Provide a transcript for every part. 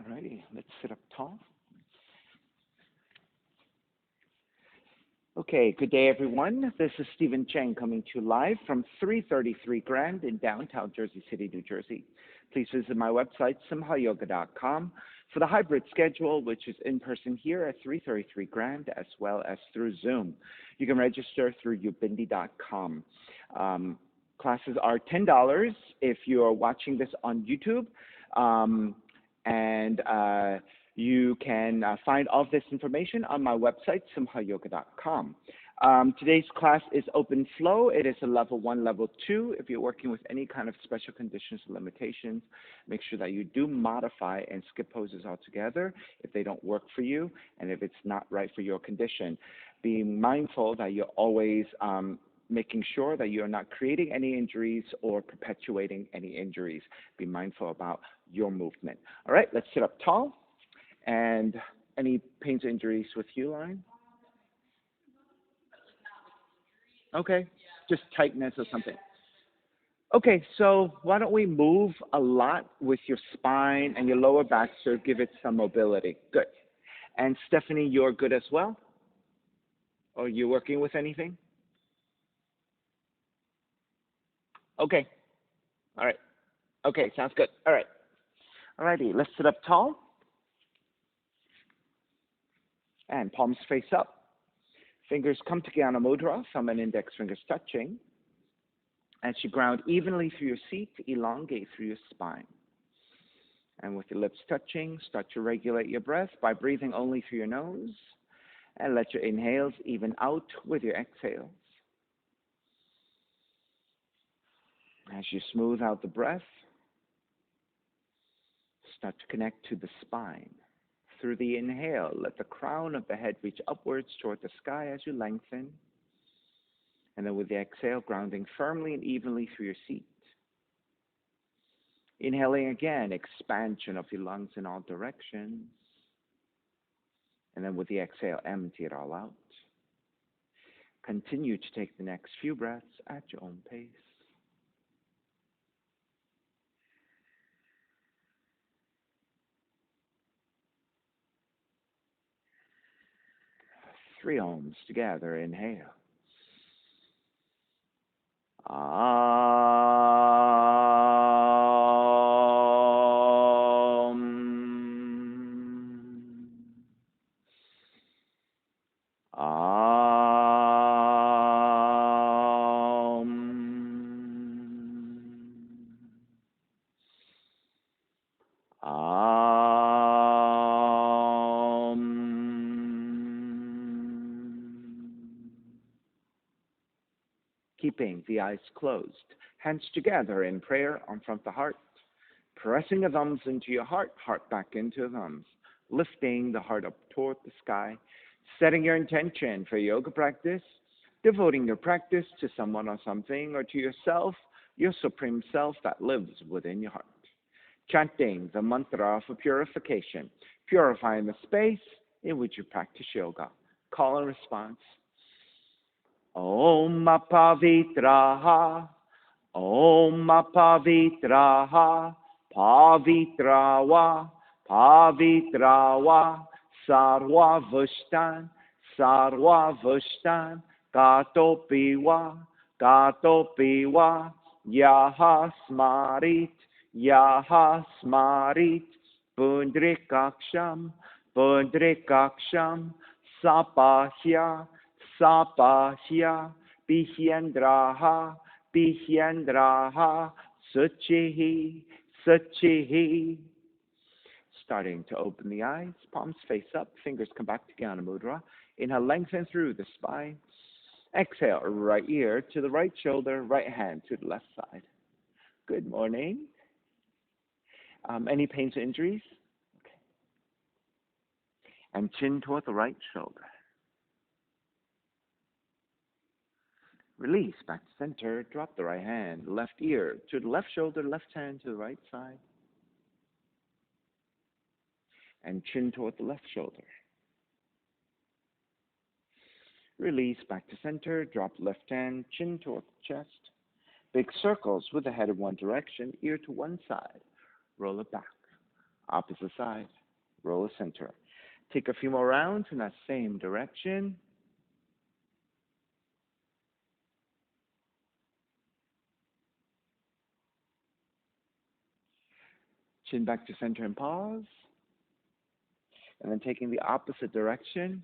Alrighty, let's sit up tall. Okay, good day everyone. This is Stephen Cheng coming to you live from 333 Grand in downtown Jersey City, New Jersey. Please visit my website, simhayoga.com, for the hybrid schedule, which is in person here at 333 Grand as well as through Zoom. You can register through ubindi.com. Classes are $10 if you are watching this on YouTube. You can find all of this information on my website, simhayoga.com. Today's class is open flow. It is a level 1, level 2. If you're working with any kind of special conditions or limitations, make sure that you do modify and skip poses altogether if they don't work for you and if it's not right for your condition. Be mindful that you're always making sure that you're not creating any injuries or perpetuating any injuries. Be mindful about your movement. All right, let's sit up tall. And any pains or injuries with you, Lauren? Okay, just tightness or something. Okay, so why don't we move a lot with your spine and your lower back to give it some mobility. Good. And Stephanie, you're good as well? Or you working with anything? Okay. All right. Okay, sounds good. All right. All righty, let's sit up tall. And palms face up. Fingers come to Jnana Mudra, thumb and index fingers touching. As you ground evenly through your seat, elongate through your spine. And with your lips touching, start to regulate your breath by breathing only through your nose. And let your inhales even out with your exhales. As you smooth out the breath, start to connect to the spine. Through the inhale, let the crown of the head reach upwards toward the sky as you lengthen. And then with the exhale, grounding firmly and evenly through your seat. Inhaling again, expansion of your lungs in all directions. And then with the exhale, empty it all out. Continue to take the next few breaths at your own pace. Three ohms together. Inhale. Keeping the eyes closed, hands together in prayer on front of the heart, pressing the thumbs into your heart, heart back into the thumbs, lifting the heart up toward the sky, setting your intention for yoga practice, devoting your practice to someone or something or to yourself, your supreme self that lives within your heart. Chanting the mantra for purification, purifying the space in which you practice yoga. Call and response. Om Pavitraha, Om Pavitraha, Pavitrawa, Pavitrawa, Sarva Vushtan, Sarva Vushtan, Gatopiwa, Gatopiwa, Yaha Smarit, Yaha Smarit, Pundrikaksham, Pundrikaksham, Sapahya, Sapahya, Bihyendraha, Bihyendraha, Suchihi, Suchihi. Starting to open the eyes, palms face up, fingers come back to Jnana Mudra. Inhale, lengthen through the spine. Exhale, right ear to the right shoulder, right hand to the left side. Good morning. Any pains or injuries? Okay. And chin toward the right shoulder. Release, back to center, drop the right hand, left ear to the left shoulder, left hand to the right side. And chin toward the left shoulder. Release, back to center, drop left hand, chin toward the chest. Big circles with the head in one direction, ear to one side. Roll it back. Opposite side. Roll the center. Take a few more rounds in that same direction. Chin back to center and pause. And then taking the opposite direction.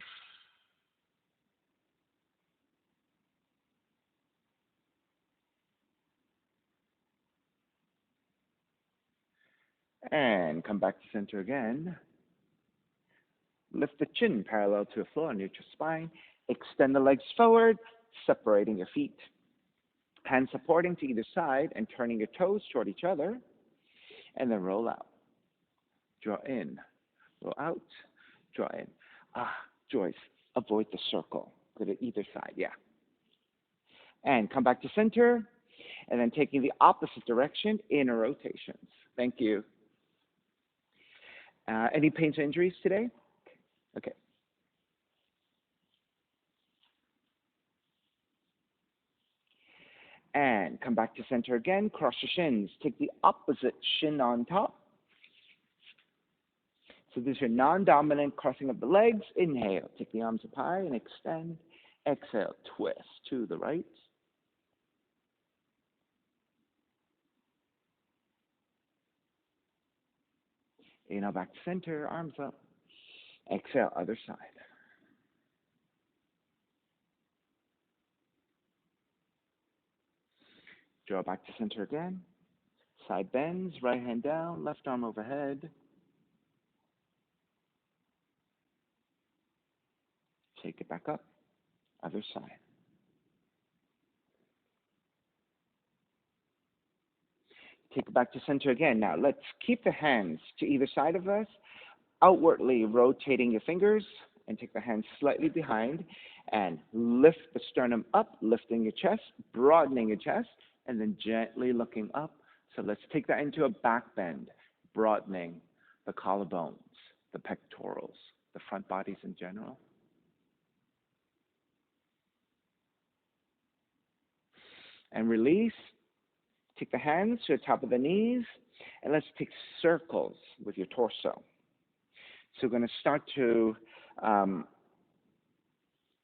And come back to center again. Lift the chin parallel to the floor, neutral spine. Extend the legs forward, separating your feet. Hands supporting to either side and turning your toes toward each other. And then roll out. Draw in. Roll out. Draw in. Joyce, avoid the circle. Go to either side, yeah. And come back to center. And then taking the opposite direction, inner rotations. Thank you. Any pains or injuries today? Okay. And come back to center again. Cross your shins. Take the opposite shin on top. So this is your non-dominant crossing of the legs. Inhale. Take the arms up high and extend. Exhale. Twist to the right. Inhale back to center. Arms up. Exhale. Other side. Draw back to center again. Side bends, right hand down, left arm overhead. Take it back up. Other side. Take it back to center again. Now let's keep the hands to either side of us, outwardly rotating your fingers, and take the hands slightly behind and lift the sternum up, lifting your chest, broadening your chest, and then gently looking up. So let's take that into a back bend, broadening the collarbones, the pectorals, the front bodies in general. And release. Take the hands to the top of the knees, and let's take circles with your torso. So we're going to start to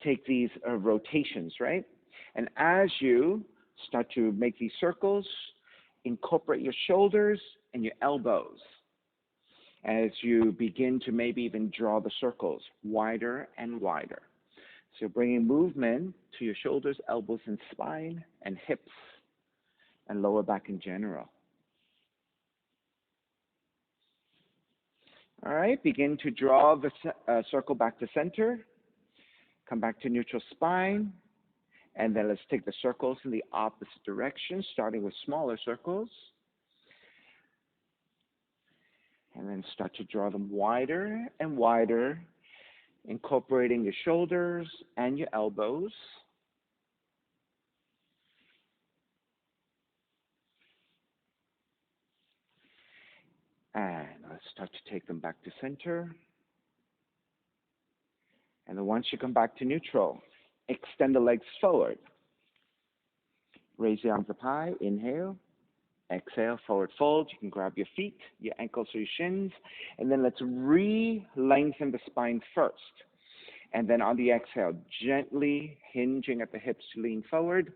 take these rotations, right? And as you start to make these circles, incorporate your shoulders and your elbows as you begin to maybe even draw the circles wider and wider. So bringing movement to your shoulders, elbows, and spine, and hips, and lower back in general. All right, begin to draw the circle back to center. Come back to neutral spine. And then let's take the circles in the opposite direction, starting with smaller circles. And then start to draw them wider and wider, incorporating your shoulders and your elbows. And let's start to take them back to center. And then once you come back to neutral, extend the legs forward. Raise the arms up high. Inhale. Exhale, forward fold. You can grab your feet, your ankles or your shins. And then let's re-lengthen the spine first. And then on the exhale, gently hinging at the hips to lean forward.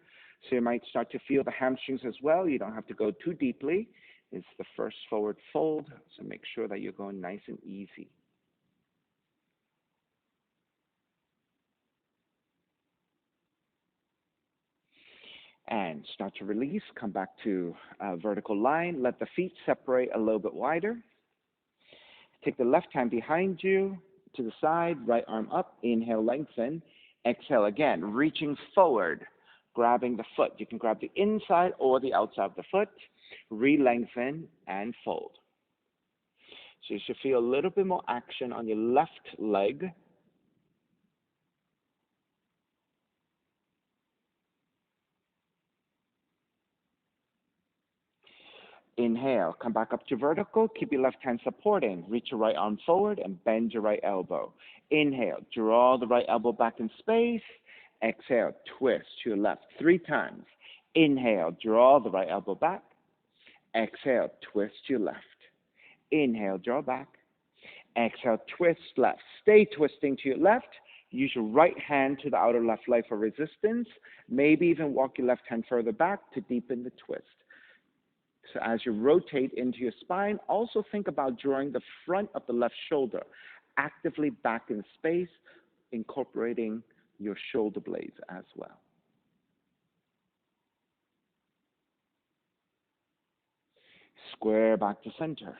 So you might start to feel the hamstrings as well. You don't have to go too deeply. It's the first forward fold. So make sure that you're going nice and easy. And start to release. Come back to a vertical line. Let the feet separate a little bit wider. Take the left hand behind you to the side, right arm up. Inhale, lengthen. Exhale again, reaching forward, grabbing the foot. You can grab the inside or the outside of the foot. Re-lengthen and fold. So you should feel a little bit more action on your left leg. Inhale, come back up to vertical. Keep your left hand supporting. Reach your right arm forward and bend your right elbow. Inhale, draw the right elbow back in space. Exhale, twist to your left 3 times. Inhale, draw the right elbow back. Exhale, twist to your left. Inhale, draw back. Exhale, twist left. Stay twisting to your left. Use your right hand to the outer left leg for resistance. Maybe even walk your left hand further back to deepen the twist. So as you rotate into your spine, also think about drawing the front of the left shoulder actively back in space, incorporating your shoulder blades as well. Square back to center.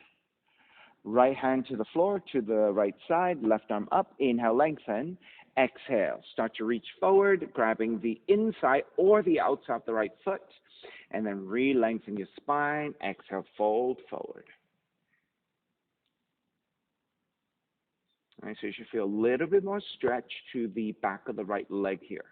Right hand to the floor, to the right side, left arm up. Inhale, lengthen. Exhale, start to reach forward, grabbing the inside or the outside of the right foot, and then re-lengthen your spine. Exhale, fold forward. All right, so you should feel a little bit more stretch to the back of the right leg here.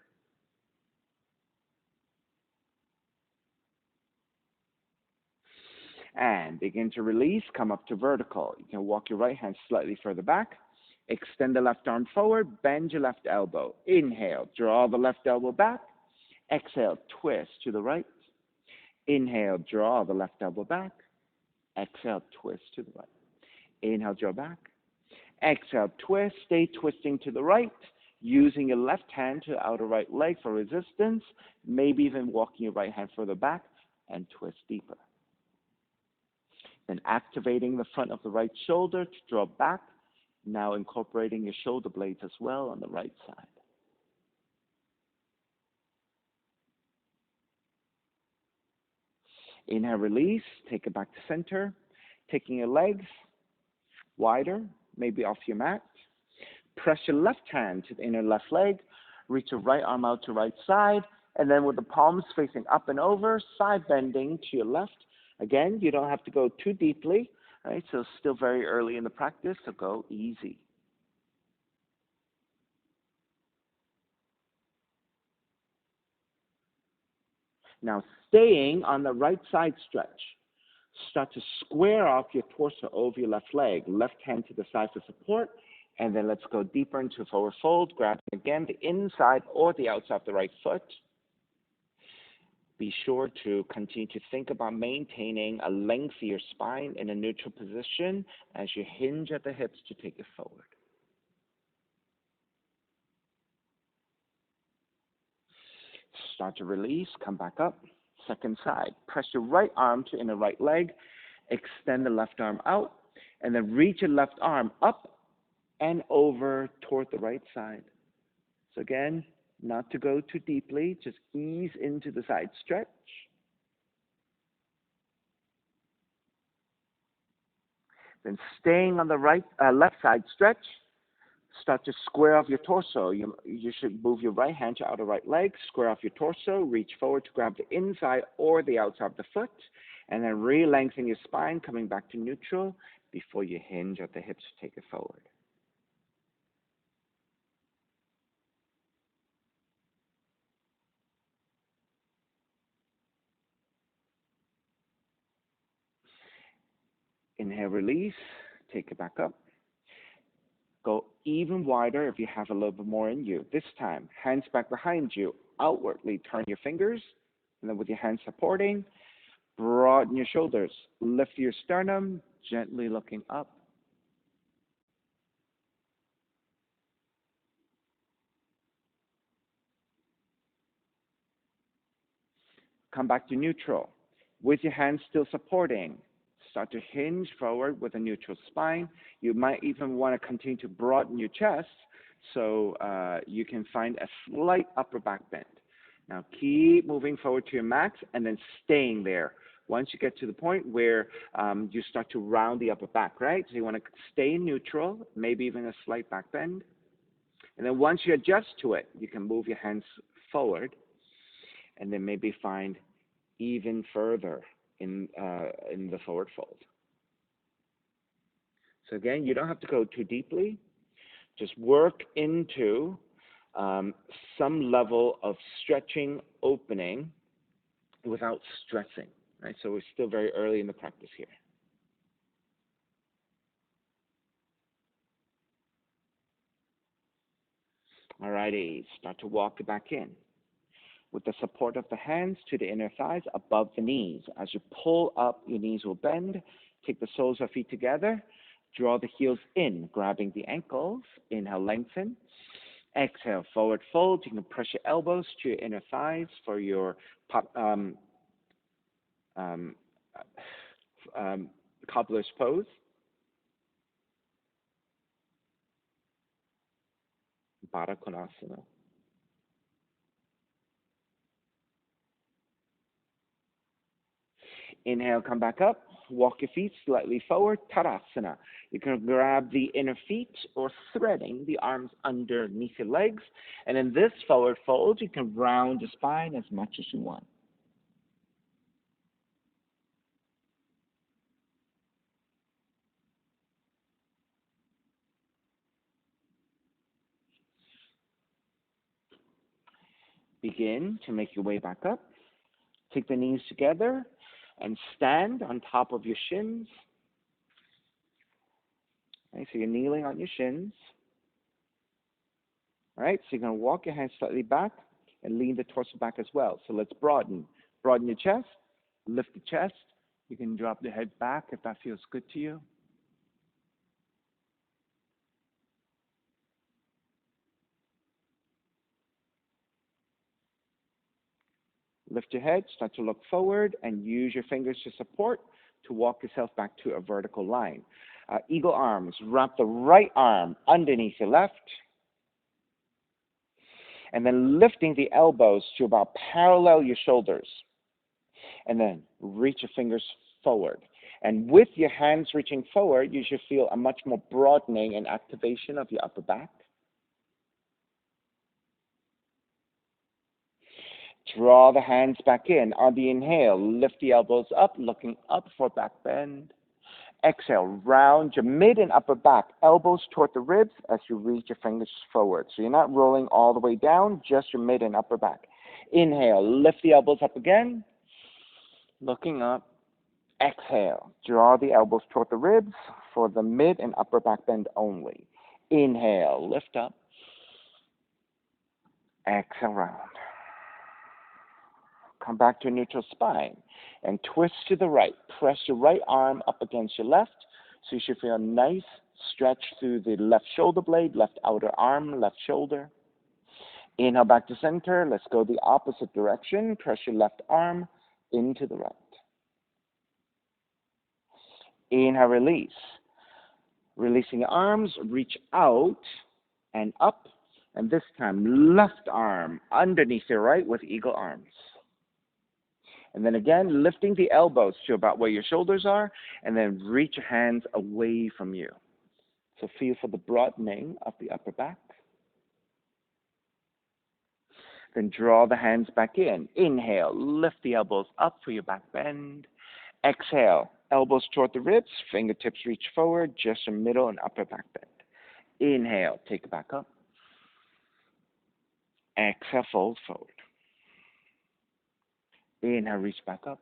And begin to release, come up to vertical. You can walk your right hand slightly further back. Extend the left arm forward, bend your left elbow. Inhale, draw the left elbow back. Exhale, twist to the right. Inhale, draw the left elbow back. Exhale, twist to the right. Inhale, draw back. Exhale, twist. Stay twisting to the right, using your left hand to the outer right leg for resistance, maybe even walking your right hand further back and twist deeper. Then activating the front of the right shoulder to draw back, now incorporating your shoulder blades as well on the right side. Inhale, release, take it back to center, taking your legs wider, maybe off your mat. Press your left hand to the inner left leg, reach your right arm out to right side, and then with the palms facing up and over, side bending to your left. Again, you don't have to go too deeply, right? So still very early in the practice, so go easy. Now, staying on the right side stretch, start to square off your torso over your left leg, left hand to the side for support, and then let's go deeper into forward fold, grabbing again the inside or the outside of the right foot. Be sure to continue to think about maintaining a lengthier spine in a neutral position as you hinge at the hips to take it forward. Start to release, come back up. Second side. Press your right arm to inner right leg, extend the left arm out, and then reach your left arm up and over toward the right side. So again, not to go too deeply, just ease into the side stretch. Then staying on the left side stretch, start to square off your torso. You should move your right hand to outer right leg, square off your torso, reach forward to grab the inside or the outside of the foot, and then re-lengthen your spine, coming back to neutral before you hinge at the hips to take it forward. Inhale, release, take it back up. Go even wider if you have a little bit more in you. This time, hands back behind you, outwardly turn your fingers, and then with your hands supporting, broaden your shoulders, lift your sternum, gently looking up. Come back to neutral. With your hands still supporting, start to hinge forward with a neutral spine. You might even want to continue to broaden your chest so you can find a slight upper back bend. Now keep moving forward to your max and then staying there. Once you get to the point where you start to round the upper back, right? So you want to stay neutral, maybe even a slight back bend. And then once you adjust to it, you can move your hands forward and then maybe find even further in the forward fold. So again, you don't have to go too deeply. Just work into some level of stretching, opening, without stressing. Right? So we're still very early in the practice here. Alrighty, start to walk it back in. With the support of the hands to the inner thighs above the knees. As you pull up, your knees will bend. Take the soles of feet together. Draw the heels in, grabbing the ankles. Inhale, lengthen. Exhale, forward fold. You can press your elbows to your inner thighs for your cobbler's pose. Baddha Konasana. Inhale, come back up. Walk your feet slightly forward. Tadasana. You can grab the inner feet or threading the arms underneath your legs. And in this forward fold, you can round your spine as much as you want. Begin to make your way back up. Take the knees together and stand on top of your shins. Okay, so you're kneeling on your shins. All right, so you're going to walk your hands slightly back and lean the torso back as well. So let's broaden. Broaden your chest, lift the chest. You can drop the head back if that feels good to you. Lift your head, start to look forward, and use your fingers to support to walk yourself back to a vertical line. Eagle arms. Wrap the right arm underneath your left. And then lifting the elbows to about parallel your shoulders. And then reach your fingers forward. And with your hands reaching forward, you should feel a much more broadening and activation of your upper back. Draw the hands back in. On the inhale, lift the elbows up, looking up for back bend. Exhale, round your mid and upper back, elbows toward the ribs as you reach your fingers forward. So you're not rolling all the way down, just your mid and upper back. Inhale, lift the elbows up again, looking up. Exhale, draw the elbows toward the ribs for the mid and upper back bend only. Inhale, lift up. Exhale, round. Come back to a neutral spine and twist to the right. Press your right arm up against your left so you should feel a nice stretch through the left shoulder blade, left outer arm, left shoulder. Inhale back to center. Let's go the opposite direction. Press your left arm into the right. Inhale, release. Releasing your arms, reach out and up. And this time, left arm underneath your right with eagle arms. And then again, lifting the elbows to about where your shoulders are, and then reach your hands away from you. So feel for the broadening of the upper back. Then draw the hands back in. Inhale, lift the elbows up for your back bend. Exhale, elbows toward the ribs, fingertips reach forward, just your middle and upper back bend. Inhale, take it back up. Exhale, fold forward. Inhale, reach back up.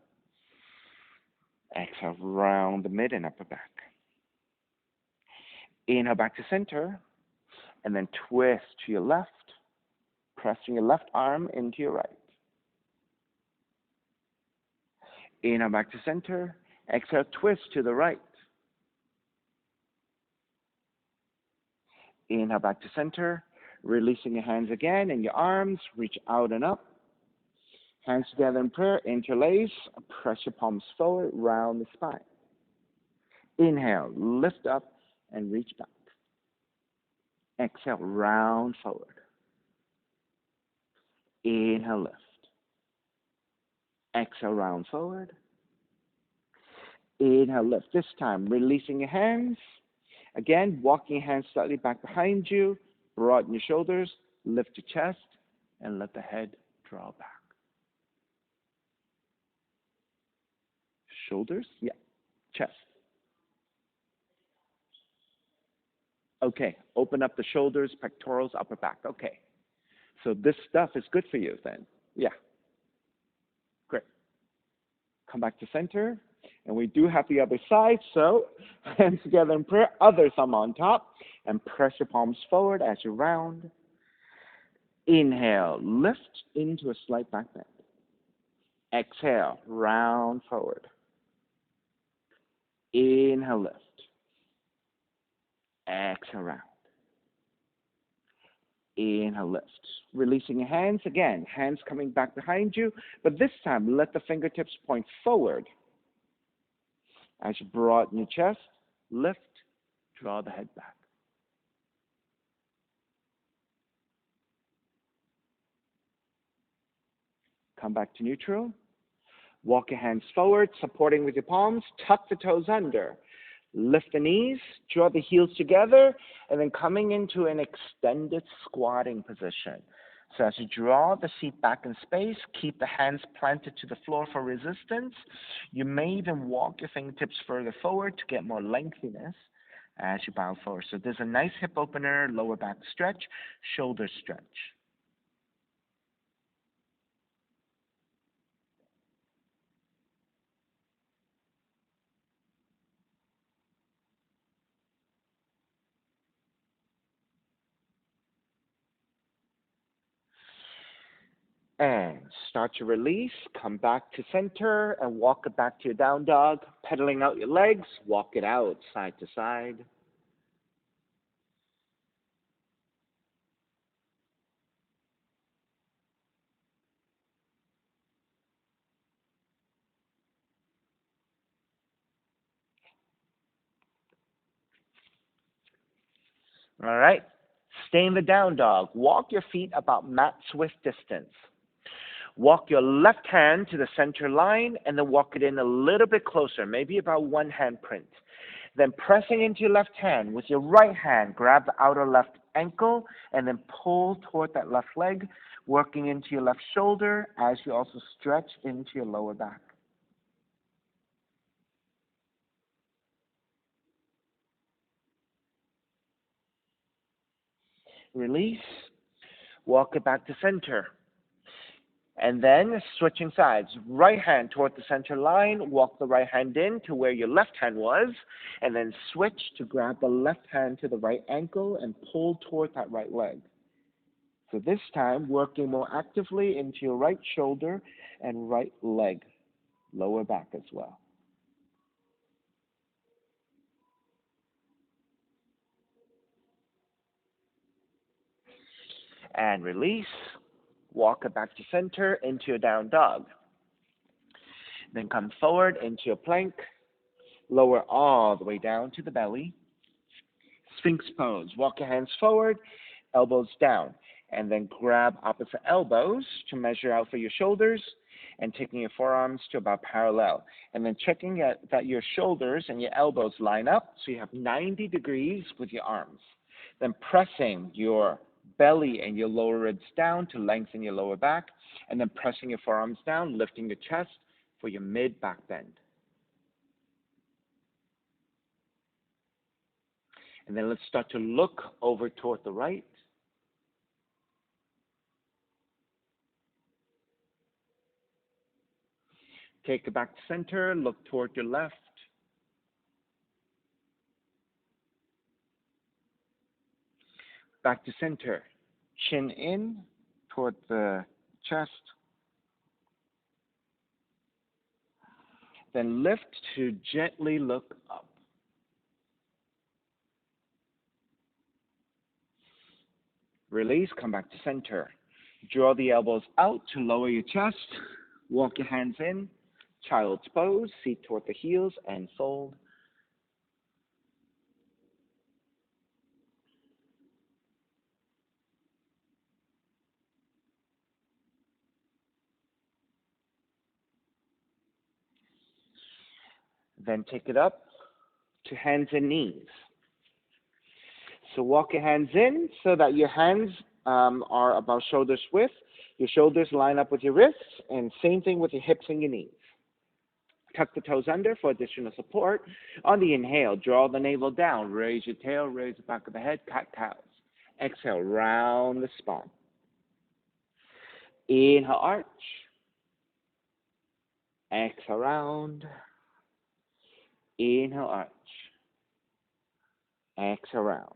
Exhale, round the mid and upper back. Inhale, back to center. And then twist to your left, pressing your left arm into your right. Inhale, back to center. Exhale, twist to the right. Inhale, back to center. Releasing your hands again and your arms. Reach out and up. Hands together in prayer, interlace, press your palms forward, round the spine. Inhale, lift up and reach back. Exhale, round forward. Inhale, lift. Exhale, round forward. Inhale, lift. This time, releasing your hands. Again, walking your hands slightly back behind you, broaden your shoulders, lift your chest, and let the head draw back. Shoulders? Yeah. Chest. Okay. Open up the shoulders, pectorals, upper back. Okay. So this stuff is good for you then. Yeah. Great. Come back to center. And we do have the other side. So hands together in prayer. Other thumb on top. And press your palms forward as you round. Inhale. Lift into a slight back bend. Exhale. Round forward. Inhale, lift. Exhale, round. Inhale, lift. Releasing your hands again. Hands coming back behind you, but this time let the fingertips point forward. As you broaden your chest, lift, draw the head back. Come back to neutral. Walk your hands forward, supporting with your palms. Tuck the toes under. Lift the knees, draw the heels together, and then coming into an extended squatting position. So as you draw the seat back in space, keep the hands planted to the floor for resistance. You may even walk your fingertips further forward to get more lengthiness as you bow forward. So there's a nice hip opener, lower back stretch, shoulder stretch. And start to release, come back to center, and walk it back to your down dog. Pedaling out your legs, walk it out side to side. All right. Stay in the down dog. Walk your feet about mat width distance. Walk your left hand to the center line and then walk it in a little bit closer, maybe about one hand print. Then pressing into your left hand, with your right hand, grab the outer left ankle and then pull toward that left leg, working into your left shoulder as you also stretch into your lower back. Release. Walk it back to center. And then switching sides, right hand toward the center line, walk the right hand in to where your left hand was, and then switch to grab the left hand to the right ankle and pull toward that right leg. So this time, working more actively into your right shoulder and right leg, lower back as well. And release. Walk it back to center into your down dog. Then come forward into your plank. Lower all the way down to the belly. Sphinx Pose. Walk your hands forward, elbows down. And then grab opposite elbows to measure out for your shoulders and taking your forearms to about parallel. And then checking that your shoulders and your elbows line up so you have 90 degrees with your arms. Then pressing your belly and your lower ribs down to lengthen your lower back, and then pressing your forearms down, lifting your chest for your mid-back bend. And then let's start to look over toward the right. Take it back to center, look toward your left. Back to center, chin in toward the chest. Then lift to gently look up. Release, come back to center. Draw the elbows out to lower your chest. Walk your hands in. Child's pose, seat toward the heels, and fold. Then take it up to hands and knees. So walk your hands in so that your hands are about shoulders width. Your shoulders line up with your wrists, and same thing with your hips and your knees. Tuck the toes under for additional support. On the inhale, draw the navel down. Raise your tail, raise the back of the head, cat-cows. Exhale, round the spine. Inhale, arch. Exhale, round. Inhale, arch. Exhale, round.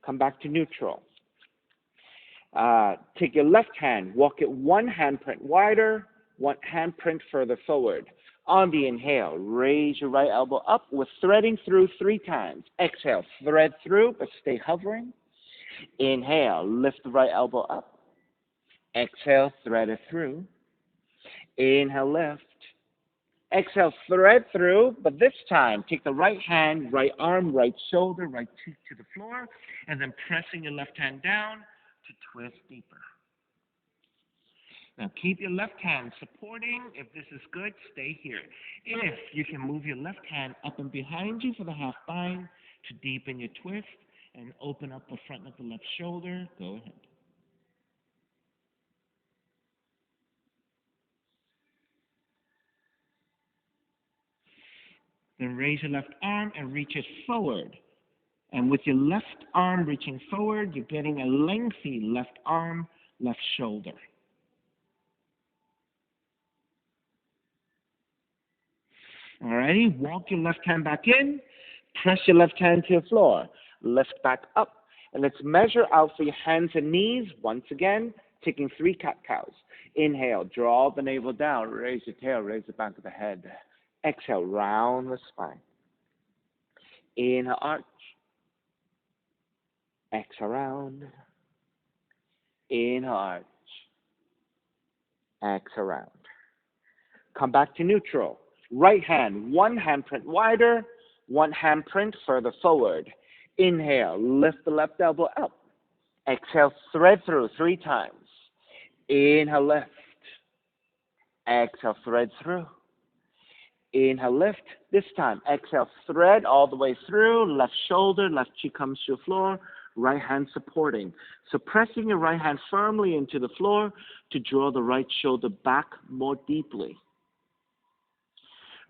Come back to neutral. Take your left hand, walk it one handprint wider, one handprint further forward. On the inhale, raise your right elbow up. We're threading through 3 times. Exhale, thread through, but stay hovering. Inhale, lift the right elbow up. Exhale, thread it through. Inhale, lift. Exhale, thread through, but this time, take the right hand, right arm, right shoulder, right cheek to the floor, and then pressing your left hand down to twist deeper. Now, keep your left hand supporting. If this is good, stay here. If you can move your left hand up and behind you for the half bind to deepen your twist and open up the front of the left shoulder, go ahead. Then raise your left arm and reach it forward. And with your left arm reaching forward, you're getting a lengthy left arm, left shoulder. Alrighty, walk your left hand back in, press your left hand to the floor, lift back up, and let's measure out for your hands and knees once again, taking 3 cat-cows. Inhale, draw the navel down, raise your tail, raise the back of the head. Exhale, round the spine. Inhale, arch. Exhale, round. Inhale, arch. Exhale, round. Come back to neutral. Right hand, 1 handprint wider, 1 handprint further forward. Inhale, lift the left elbow up. Exhale, thread through 3 times. Inhale, lift. Exhale, thread through. Inhale, lift. This time, exhale, thread all the way through. Left shoulder, left cheek comes to the floor. Right hand supporting. So pressing your right hand firmly into the floor to draw the right shoulder back more deeply.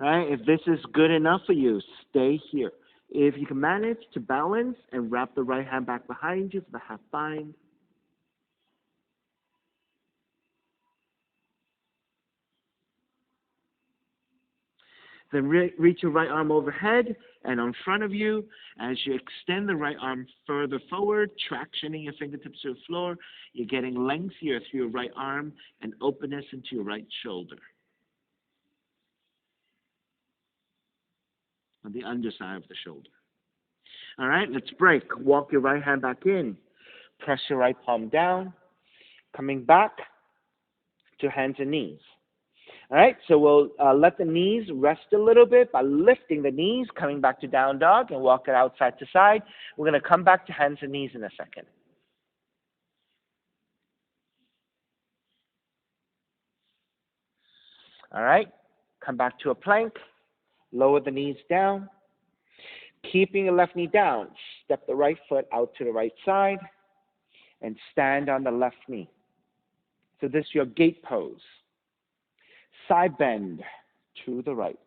Right? If this is good enough for you, stay here. If you can manage to balance and wrap the right hand back behind you for the half bind. Then reach your right arm overhead and in front of you. As you extend the right arm further forward, tractioning your fingertips to the floor, you're getting lengthier through your right arm and openness into your right shoulder. On the underside of the shoulder. All right, let's break. Walk your right hand back in. Press your right palm down. Coming back to hands and knees. All right, so we'll let the knees rest a little bit by lifting the knees, coming back to down dog, and walk it out side to side. We're going to come back to hands and knees in a second. All right, come back to a plank. Lower the knees down. Keeping the left knee down, step the right foot out to the right side and stand on the left knee. So this is your gait pose. Side bend to the right.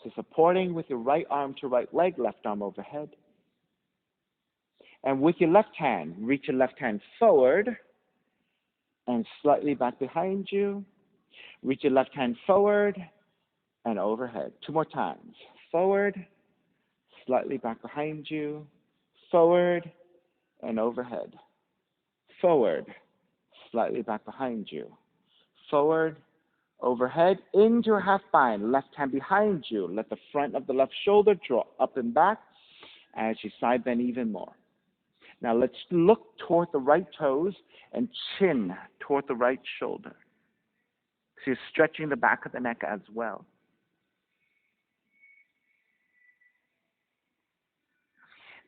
So supporting with your right arm to right leg, left arm overhead. And with your left hand, reach your left hand forward and slightly back behind you. Reach your left hand forward and overhead. 2 more times. Forward, slightly back behind you. Forward and overhead. Forward, slightly back behind you. Forward, overhead, into a half bind. Left hand behind you. Let the front of the left shoulder draw up and back as you side bend even more. Now let's look toward the right toes and chin toward the right shoulder. So you're stretching the back of the neck as well.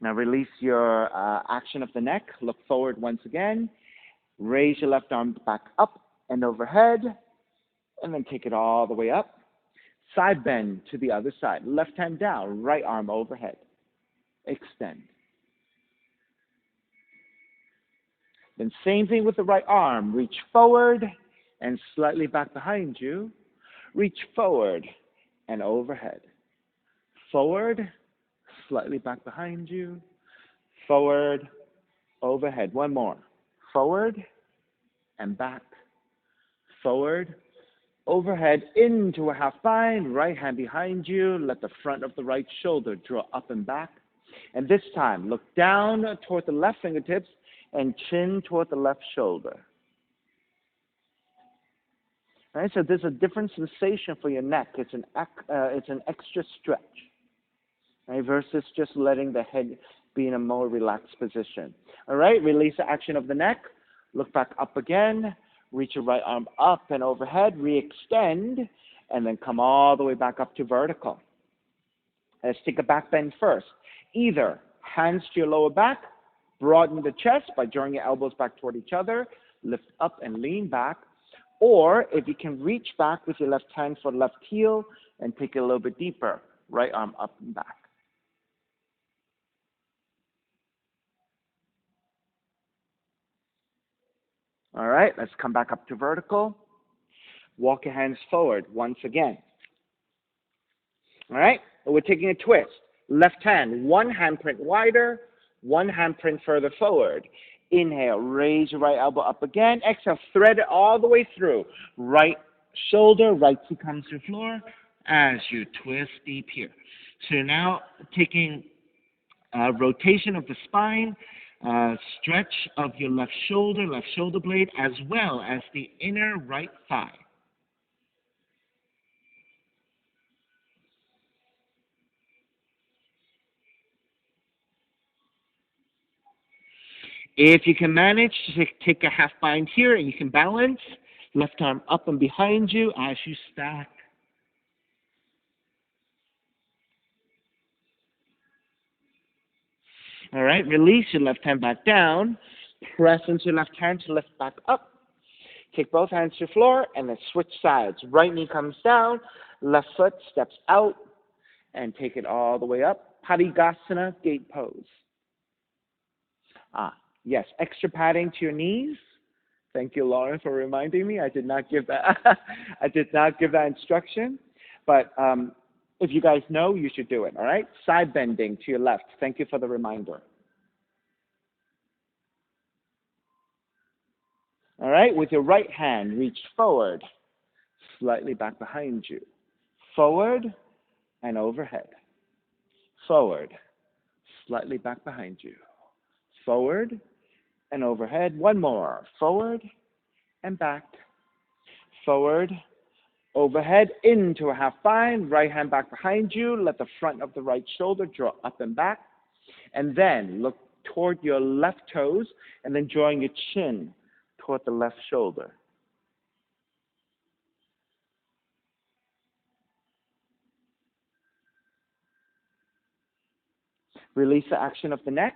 Now release your action of the neck. Look forward once again. Raise your left arm back up and overhead. And then take it all the way up. Side bend to the other side. Left hand down, right arm overhead. Extend. Then same thing with the right arm. Reach forward and slightly back behind you. Reach forward and overhead. Forward, slightly back behind you. Forward, overhead. 1 more. Forward and back. Forward, overhead into a half bind. Right hand behind you. Let the front of the right shoulder draw up and back. And this time, look down toward the left fingertips and chin toward the left shoulder. All right, so there's a different sensation for your neck. It's an extra stretch, right, versus just letting the head be in a more relaxed position. All right, release the action of the neck. Look back up again. Reach your right arm up and overhead. Re-extend, and then come all the way back up to vertical. Let's take a back bend first. Either hands to your lower back, broaden the chest by drawing your elbows back toward each other, lift up and lean back. Or if you can reach back with your left hand for left heel and take it a little bit deeper, right arm up and back. All right, let's come back up to vertical. Walk your hands forward once again. All right, we're taking a twist. Left hand, one handprint wider, one handprint further forward. Inhale, raise your right elbow up again. Exhale, thread it all the way through. Right shoulder, right foot comes to the floor as you twist deep here. So you're now taking a rotation of the spine, stretch of your left shoulder blade, as well as the inner right thigh. If you can manage to take a half bind here and you can balance, left arm up and behind you as you stack. All right, release your left hand back down. Press into your left hand to lift back up. Take both hands to the floor and then switch sides. Right knee comes down, left foot steps out, and take it all the way up. Parigasana, Gait pose. Yes, extra padding to your knees. Thank you, Lauren, for reminding me. I did not give that. I did not give that instruction. But if you guys know, you should do it. All right. Side bending to your left. Thank you for the reminder. All right. With your right hand, reach forward, slightly back behind you. Forward and overhead. Forward, slightly back behind you. Forward and overhead. One more. Forward and back. Forward, overhead, into a half bind. Right hand back behind you. Let the front of the right shoulder draw up and back. And then look toward your left toes and then drawing your chin toward the left shoulder. Release the action of the neck.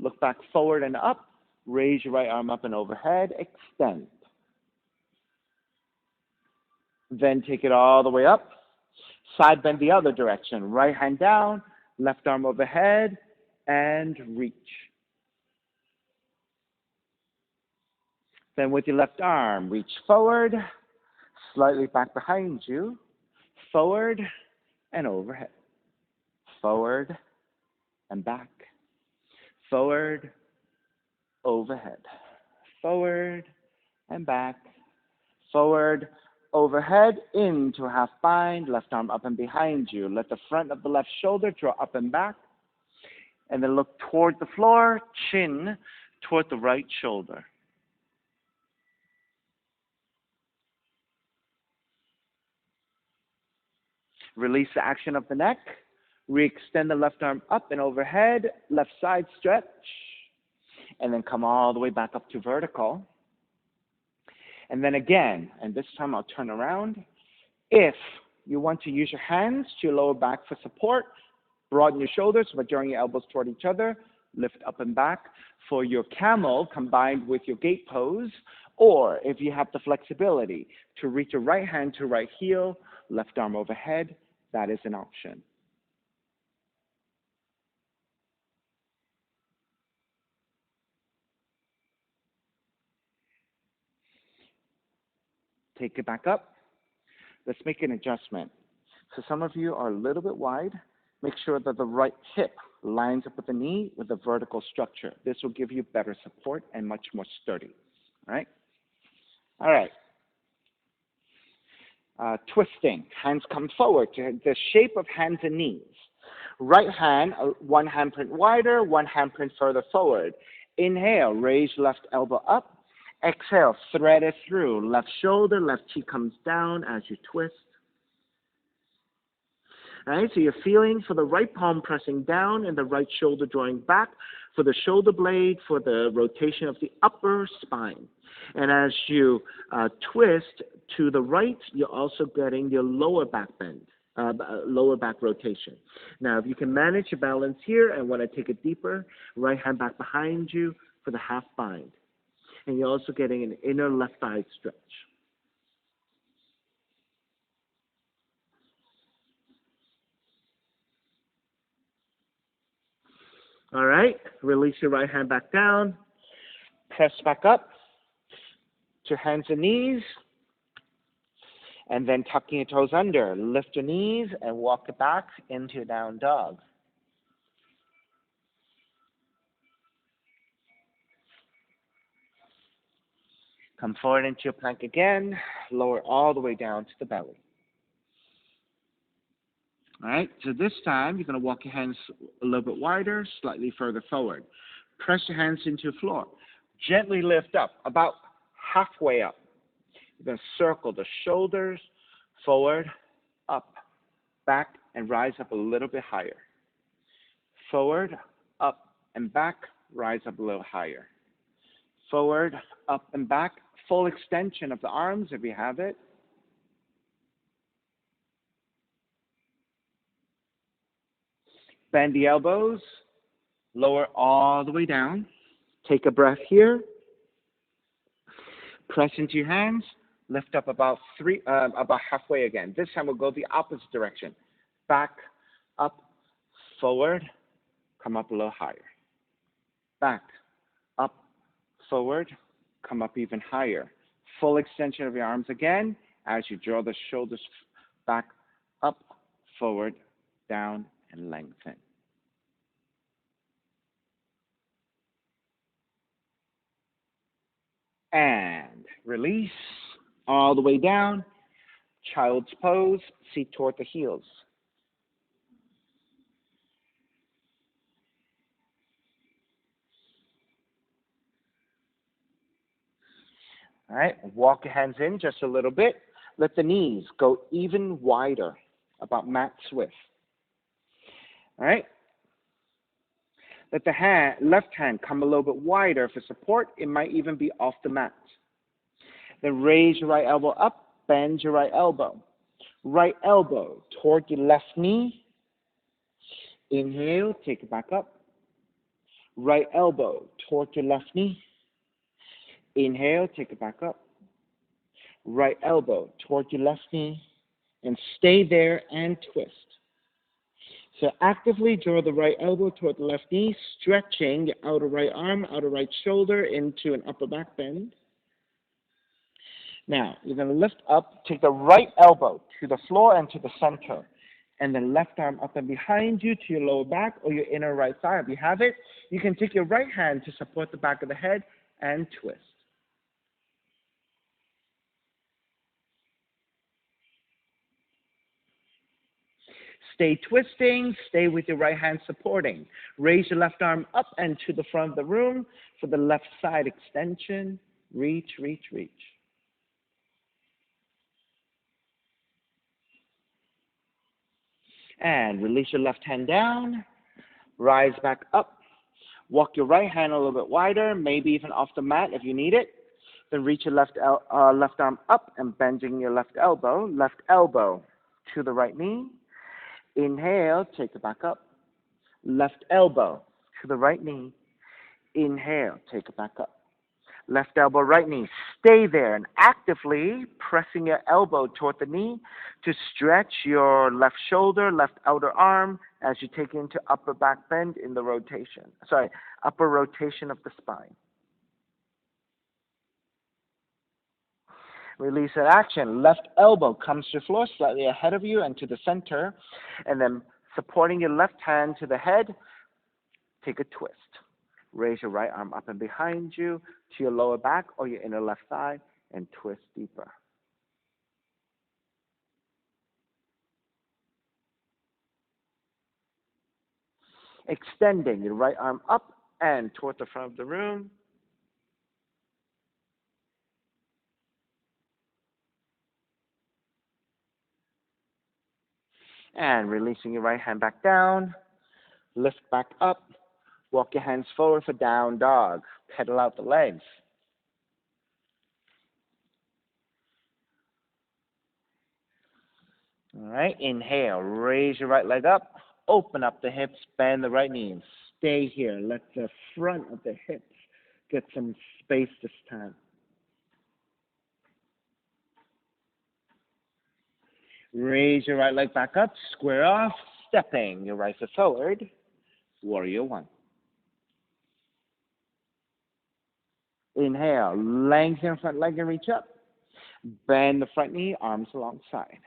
Look back forward and up. Raise your right arm up and overhead. Extend. Then take it all the way up. Side bend the other direction. Right hand down, left arm overhead, and reach. Then with your left arm, reach forward, slightly back behind you, forward and overhead. Forward and back. Forward, overhead. Forward and back. Forward, overhead, into a half bind, left arm up and behind you. Let the front of the left shoulder draw up and back. And then look toward the floor, chin toward the right shoulder. Release the action of the neck. Re-extend the left arm up and overhead, left side stretch, and then come all the way back up to vertical. And then again, and this time I'll turn around. If you want to use your hands to your lower back for support, broaden your shoulders by drawing your elbows toward each other, lift up and back. For your camel, combined with your gait pose, or if you have the flexibility to reach your right hand to right heel, left arm overhead, that is an option. Take it back up. Let's make an adjustment. So some of you are a little bit wide. Make sure that the right hip lines up with the knee with a vertical structure. This will give you better support and much more sturdy. All right? All right. Twisting. Hands come forward to the shape of hands and knees. Right hand, one handprint wider, one handprint further forward. Inhale, raise left elbow up. Exhale, thread it through. Left shoulder, left cheek comes down as you twist. All right, so you're feeling for the right palm pressing down and the right shoulder drawing back, for the shoulder blade, for the rotation of the upper spine. And as you twist to the right, you're also getting your lower back bend, lower back rotation. Now, if you can manage your balance here and want to take it deeper, right hand back behind you for the half bind. And you're also getting an inner left thigh stretch. All right, release your right hand back down, press back up to hands and knees, and then tucking your toes under. Lift your knees and walk it back into down dog. Come forward into your plank again, lower all the way down to the belly. All right, so this time you're going to walk your hands a little bit wider, slightly further forward. Press your hands into the floor. Gently lift up, about halfway up. You're going to circle the shoulders, forward, up, back, and rise up a little bit higher. Forward, up, and back, rise up a little higher. Forward, up, and back, full extension of the arms if you have it. Bend the elbows, lower all the way down. Take a breath here. Press into your hands. Lift up about halfway again. This time we'll go the opposite direction. Back, up, forward, come up a little higher. Back, up, forward, come up even higher. Full extension of your arms again as you draw the shoulders back, up, forward, down, and lengthen. And release all the way down. Child's pose, seat toward the heels. All right, walk your hands in just a little bit. Let the knees go even wider, about mat width. All right. Let the left hand come a little bit wider for support. It might even be off the mat. Then raise your right elbow up, bend your right elbow. Right elbow toward your left knee. Inhale, take it back up. Right elbow toward your left knee. Inhale, take it back up. Right elbow toward your left knee. And stay there and twist. So actively draw the right elbow toward the left knee, stretching your outer right arm, outer right shoulder into an upper back bend. Now, you're going to lift up, take the right elbow to the floor and to the center, and then left arm up and behind you to your lower back or your inner right thigh. If you have it, you can take your right hand to support the back of the head and twist. Stay twisting, stay with your right hand supporting. Raise your left arm up and to the front of the room for the left side extension. Reach, reach, reach. And release your left hand down. Rise back up. Walk your right hand a little bit wider, maybe even off the mat if you need it. Then reach your left arm up and bending your left elbow to the right knee. Inhale, take it back up. Left elbow to the right knee. Inhale, take it back up. Left elbow, right knee. Stay there and actively pressing your elbow toward the knee to stretch your left shoulder, left outer arm as you take into upper back bend in the rotation. Upper rotation of the spine. Release that action. Left elbow comes to the floor slightly ahead of you and to the center. And then supporting your left hand to the head, take a twist. Raise your right arm up and behind you to your lower back or your inner left thigh and twist deeper. Extending your right arm up and toward the front of the room. And releasing your right hand back down. Lift back up. Walk your hands forward for down dog. Pedal out the legs. All right, inhale, raise your right leg up, open up the hips, bend the right knee, and stay here. Let the front of the hips get some space this time. Raise your right leg back up, square off, stepping your right foot forward, warrior one. Inhale, lengthen your front leg and reach up. Bend the front knee, arms alongside.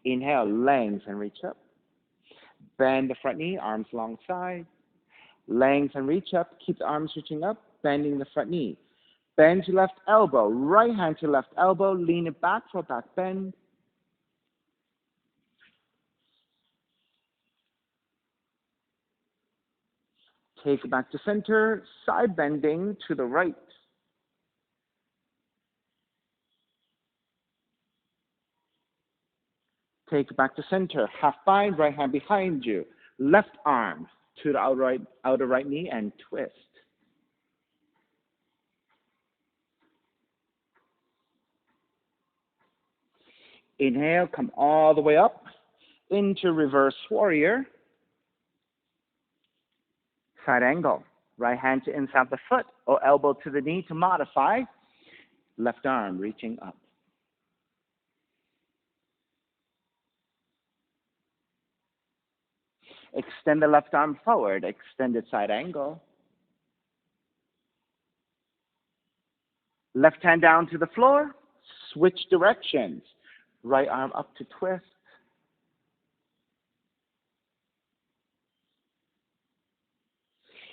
Inhale, lengthen, reach up. Bend the front knee, arms alongside. Lengthen, reach up. Keep the arms reaching up, bending the front knee. Bend your left elbow. Right hand to left elbow. Lean it back for a back bend. Take it back to center. Side bending to the right. Take it back to center. Half bind, right hand behind you. Left arm to the outer right knee and twist. Inhale, come all the way up into reverse warrior. Side angle. Right hand to inside the foot or elbow to the knee to modify. Left arm reaching up. Extend the left arm forward, extended side angle. Left hand down to the floor, switch directions. Right arm up to twist.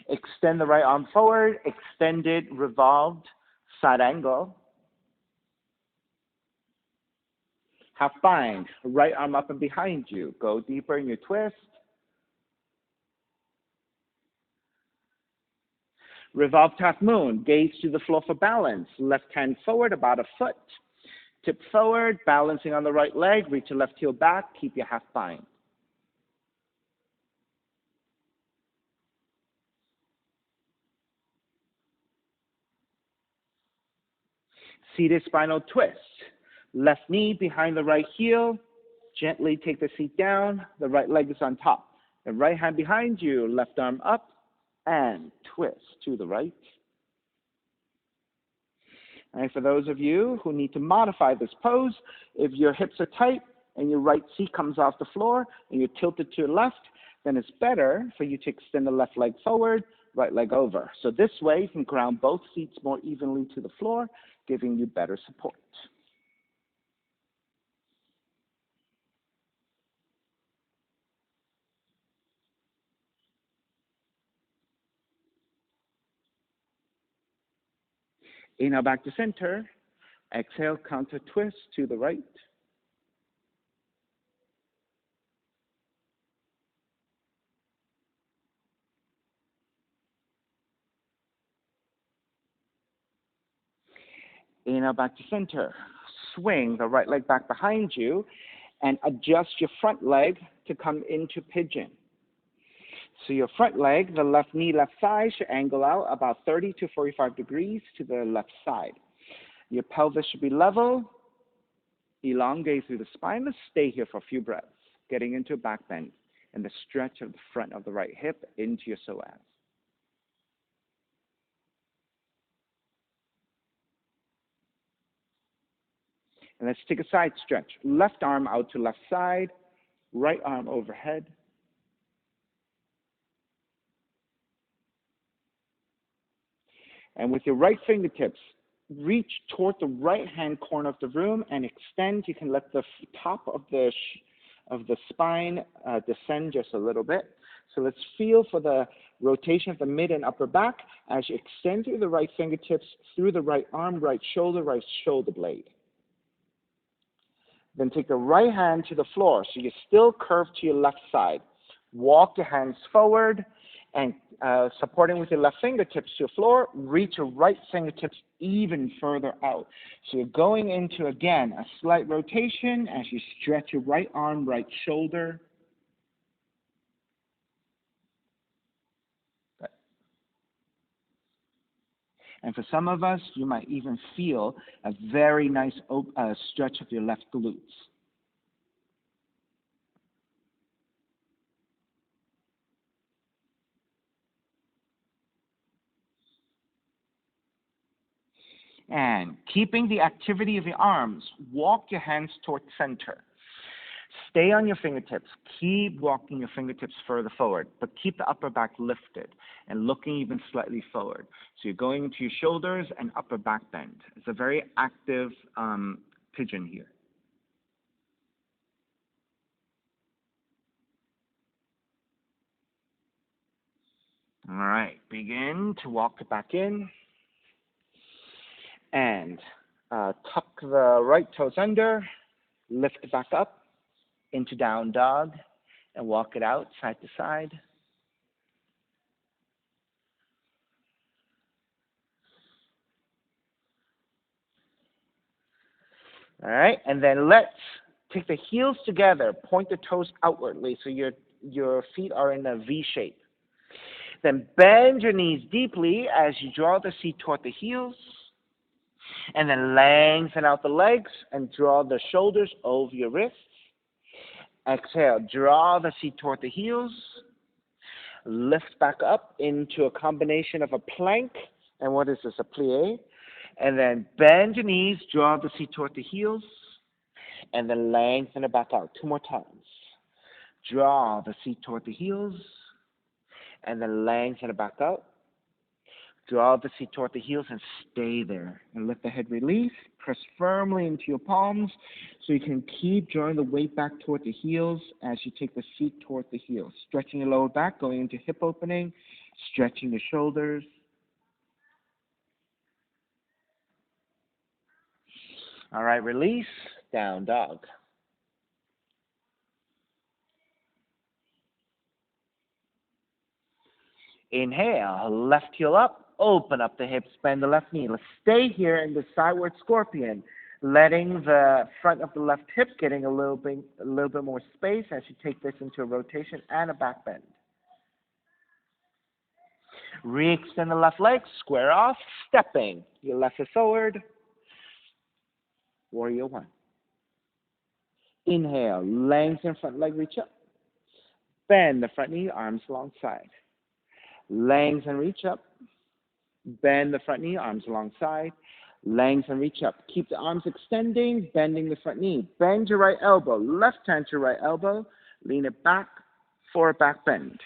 Extend the right arm forward, extended, revolved, side angle. Half bind, right arm up and behind you. Go deeper in your twist. Revolved half moon, gaze to the floor for balance. Left hand forward about a foot. Tip forward, balancing on the right leg. Reach your left heel back, keep your half bind. Seated spinal twist. Left knee behind the right heel. Gently take the seat down. The right leg is on top. The right hand behind you. Left arm up and twist to the right. And for those of you who need to modify this pose, if your hips are tight and your right seat comes off the floor and you're tilted to your left, then it's better for you to extend the left leg forward, right leg over. So this way you can ground both seats more evenly to the floor, giving you better support. Inhale back to center. Exhale, counter twist to the right. Inhale back to center. Swing the right leg back behind you and adjust your front leg to come into pigeon. So your front leg, the left knee, left thigh should angle out about 30 to 45 degrees to the left side. Your pelvis should be level. Elongate through the spine. Let's stay here for a few breaths, getting into a back bend and the stretch of the front of the right hip into your psoas. And let's take a side stretch. Left arm out to left side, right arm overhead. And with your right fingertips, reach toward the right-hand corner of the room and extend. You can let the top of the spine descend just a little bit. So let's feel for the rotation of the mid and upper back as you extend through the right fingertips, through the right arm, right shoulder blade. Then take the right hand to the floor, so you're still curved to your left side. Walk your hands forward and supporting with your left fingertips to the floor, reach your right fingertips even further out. So you're going into, again, a slight rotation as you stretch your right arm, right shoulder. And for some of us, you might even feel a very nice stretch of your left glutes. And keeping the activity of your arms, walk your hands toward center. Stay on your fingertips. Keep walking your fingertips further forward, but keep the upper back lifted and looking even slightly forward. So you're going into your shoulders and upper back bend. It's a very active pigeon here. All right, begin to walk it back in. And tuck the right toes under, lift it back up into down dog, and walk it out side to side. All right, and then let's take the heels together, point the toes outwardly so your feet are in a V shape. Then bend your knees deeply as you draw the seat toward the heels. And then lengthen out the legs and draw the shoulders over your wrists. Exhale, draw the seat toward the heels. Lift back up into a combination of a plank and what is this, a plie? And then bend your knees, draw the seat toward the heels, and then lengthen it back out. 2 more times. Draw the seat toward the heels, and then lengthen it back out. Draw the seat toward the heels and stay there. And let the head release. Press firmly into your palms so you can keep drawing the weight back toward the heels as you take the seat toward the heels. Stretching your lower back, going into hip opening, stretching the shoulders. All right, release, down dog. Inhale, left heel up, open up the hips, bend the left knee. Let's stay here in the sideward scorpion, letting the front of the left hip getting a little bit more space as you take this into a rotation and a back bend. Re-extend the left leg, square off, stepping. Your left foot forward, warrior 1. Inhale, lengthen front leg, reach up. Bend the front knee, arms alongside. Lengthen, reach up. Bend the front knee, arms alongside. Lengthen, reach up. Keep the arms extending, bending the front knee. Bend your right elbow, left hand to right elbow. Lean it back for a back bend.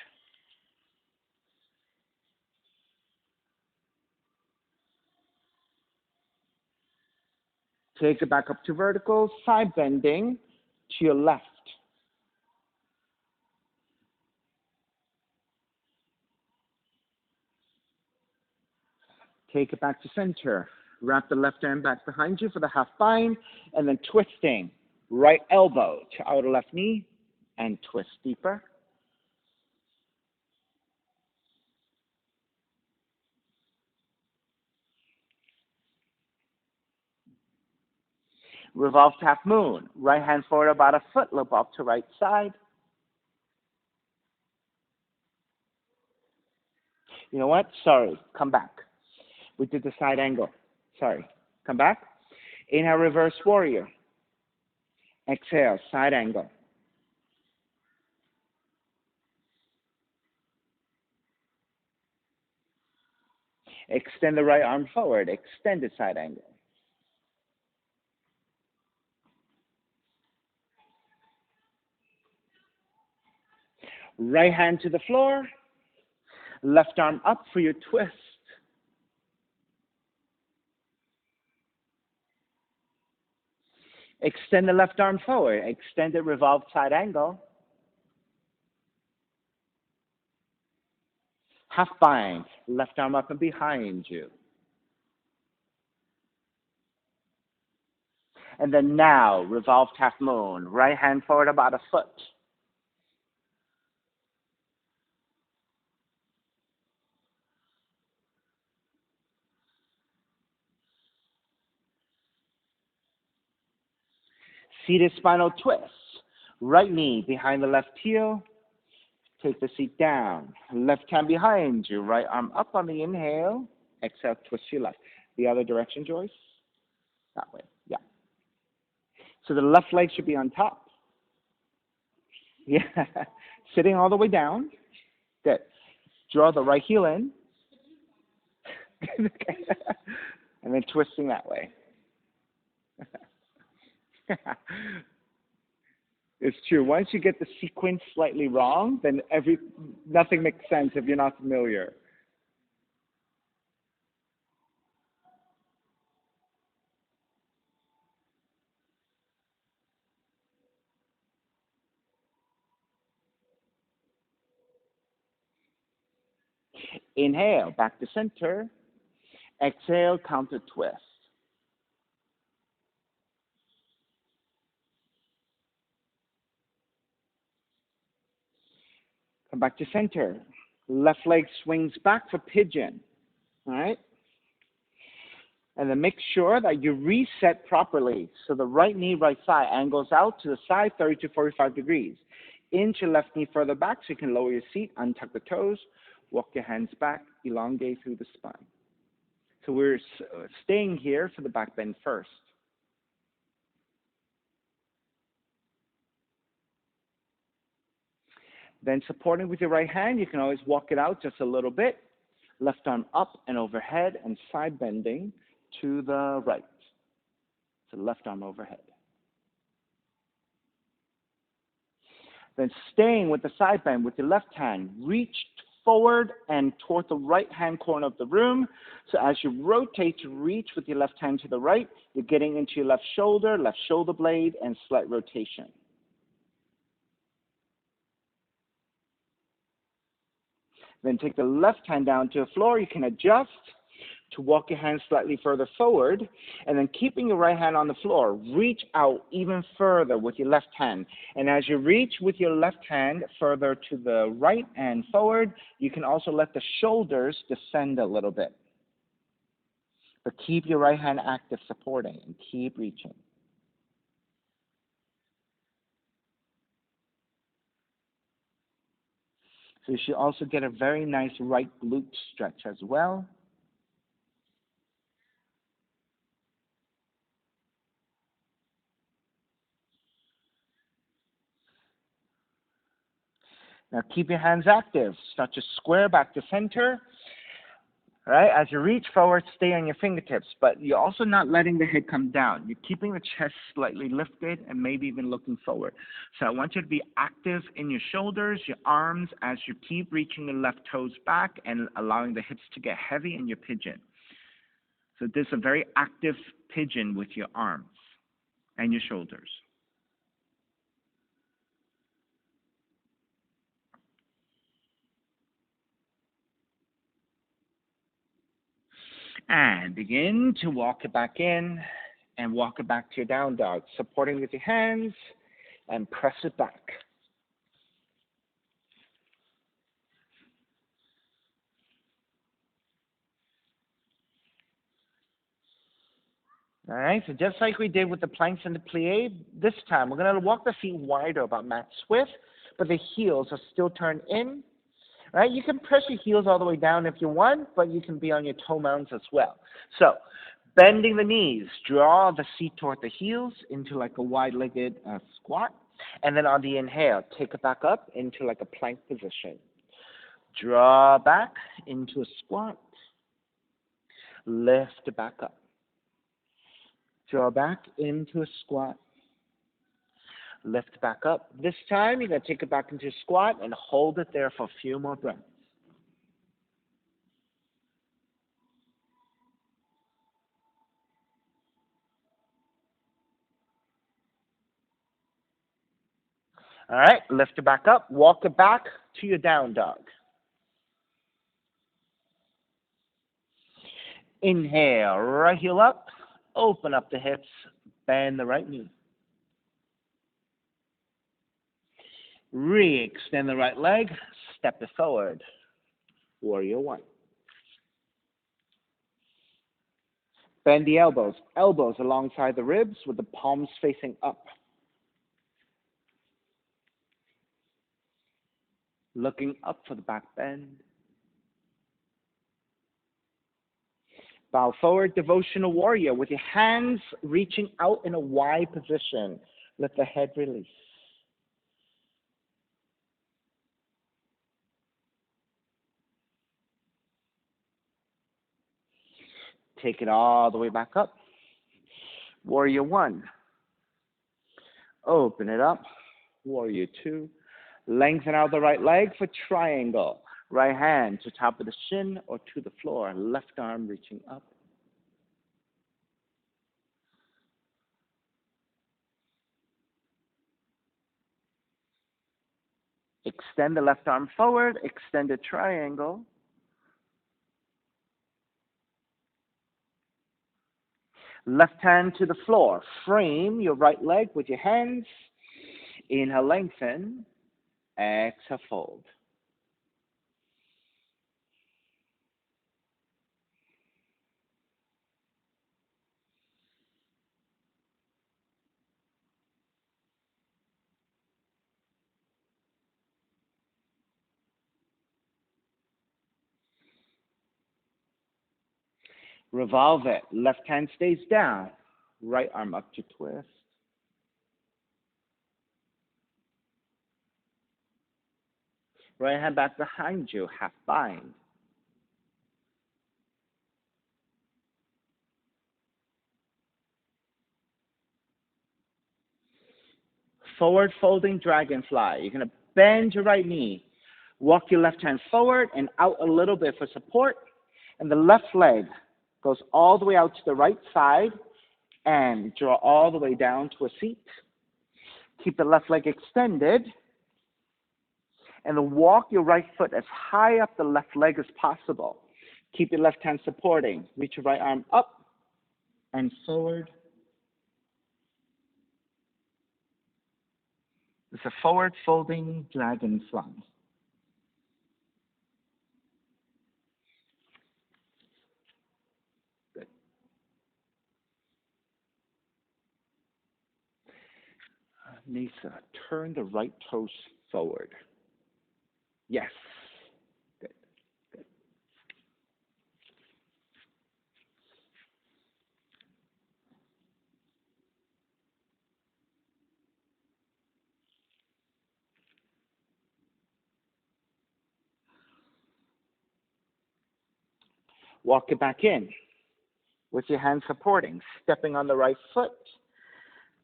Take it back up to vertical, side bending to your left. Take it back to center. Wrap the left arm back behind you for the half bind, and then twisting. Right elbow to outer left knee, and twist deeper. Revolve to half moon. Right hand forward about a foot, loop up to right side. You know what? Sorry, come back. We did the side angle. Sorry, come back. Inhale, reverse warrior. Exhale, side angle. Extend the right arm forward, extended side angle. Right hand to the floor, left arm up for your twist. Extend the left arm forward, extend it, revolve side angle. Half bind, left arm up and behind you. And then now, revolve half moon, right hand forward about a foot. Seated spinal twist, right knee behind the left heel. Take the seat down, left hand behind you, right arm up on the inhale. Exhale, twist to your left. The other direction, Joyce? That way, yeah. So the left leg should be on top. Yeah, sitting all the way down. Good. Draw the right heel in. And then twisting that way. It's true. Once you get the sequence slightly wrong, then nothing makes sense if you're not familiar. Inhale, back to center. Exhale, counter twist. Come back to center. Left leg swings back for pigeon. All right? And then make sure that you reset properly. So the right knee, right thigh angles out to the side 30 to 45 degrees. Inch your left knee further back so you can lower your seat, untuck the toes, walk your hands back, elongate through the spine. So we're staying here for the back bend first. Then supporting with your right hand, you can always walk it out just a little bit. Left arm up and overhead and side bending to the right. So left arm overhead. Then staying with the side bend with your left hand, reach forward and toward the right-hand corner of the room. So as you rotate to reach with your left hand to the right, you're getting into your left shoulder blade, and slight rotation. Then take the left hand down to the floor. You can adjust to walk your hands slightly further forward, and then keeping your right hand on the floor, reach out even further with your left hand. And as you reach with your left hand further to the right and forward, you can also let the shoulders descend a little bit. But keep your right hand active, supporting, and keep reaching. So you should also get a very nice right glute stretch as well. Now keep your hands active. Start to square back to center. All right, as you reach forward, stay on your fingertips, but you're also not letting the head come down. You're keeping the chest slightly lifted and maybe even looking forward. So I want you to be active in your shoulders, your arms, as you keep reaching the left toes back and allowing the hips to get heavy in your pigeon. So this is a very active pigeon with your arms and your shoulders. And begin to walk it back in and walk it back to your down dog, supporting with your hands and press it back. All right, so just like we did with the planks and the plie, this time we're going to walk the feet wider, about match width, but the heels are still turned in. All right, you can press your heels all the way down if you want, but you can be on your toe mounts as well. So, bending the knees, draw the seat toward the heels into like a wide-legged squat, and then on the inhale, take it back up into like a plank position. Draw back into a squat, lift it back up. Draw back into a squat. Lift back up. This time, you're going to take it back into a squat and hold it there for a few more breaths. All right, lift it back up. Walk it back to your down dog. Inhale, right heel up. Open up the hips. Bend the right knee. Re-extend the right leg. Step it forward. Warrior one. Bend the elbows. Elbows alongside the ribs with the palms facing up. Looking up for the back bend. Bow forward, devotional warrior, with your hands reaching out in a Y position. Let the head release. Take it all the way back up. Warrior 1. Open it up. Warrior 2. Lengthen out the right leg for triangle. Right hand to top of the shin or to the floor. Left arm reaching up. Extend the left arm forward. Extend a triangle. Left hand to the floor. Frame your right leg with your hands. Inhale, lengthen. Exhale, fold. Revolve it. Left hand stays down. Right arm up to twist. Right hand back behind you. Half bind. Forward folding dragonfly. You're going to bend your right knee. Walk your left hand forward and out a little bit for support. And the left leg goes all the way out to the right side and draw all the way down to a seat. Keep the left leg extended. And then walk your right foot as high up the left leg as possible. Keep your left hand supporting. Reach your right arm up and forward. It's a forward folding dragonfly. Good. Nisa, turn the right toes forward. Yes. Good. Good. Walk it back in with your hands supporting, stepping on the right foot,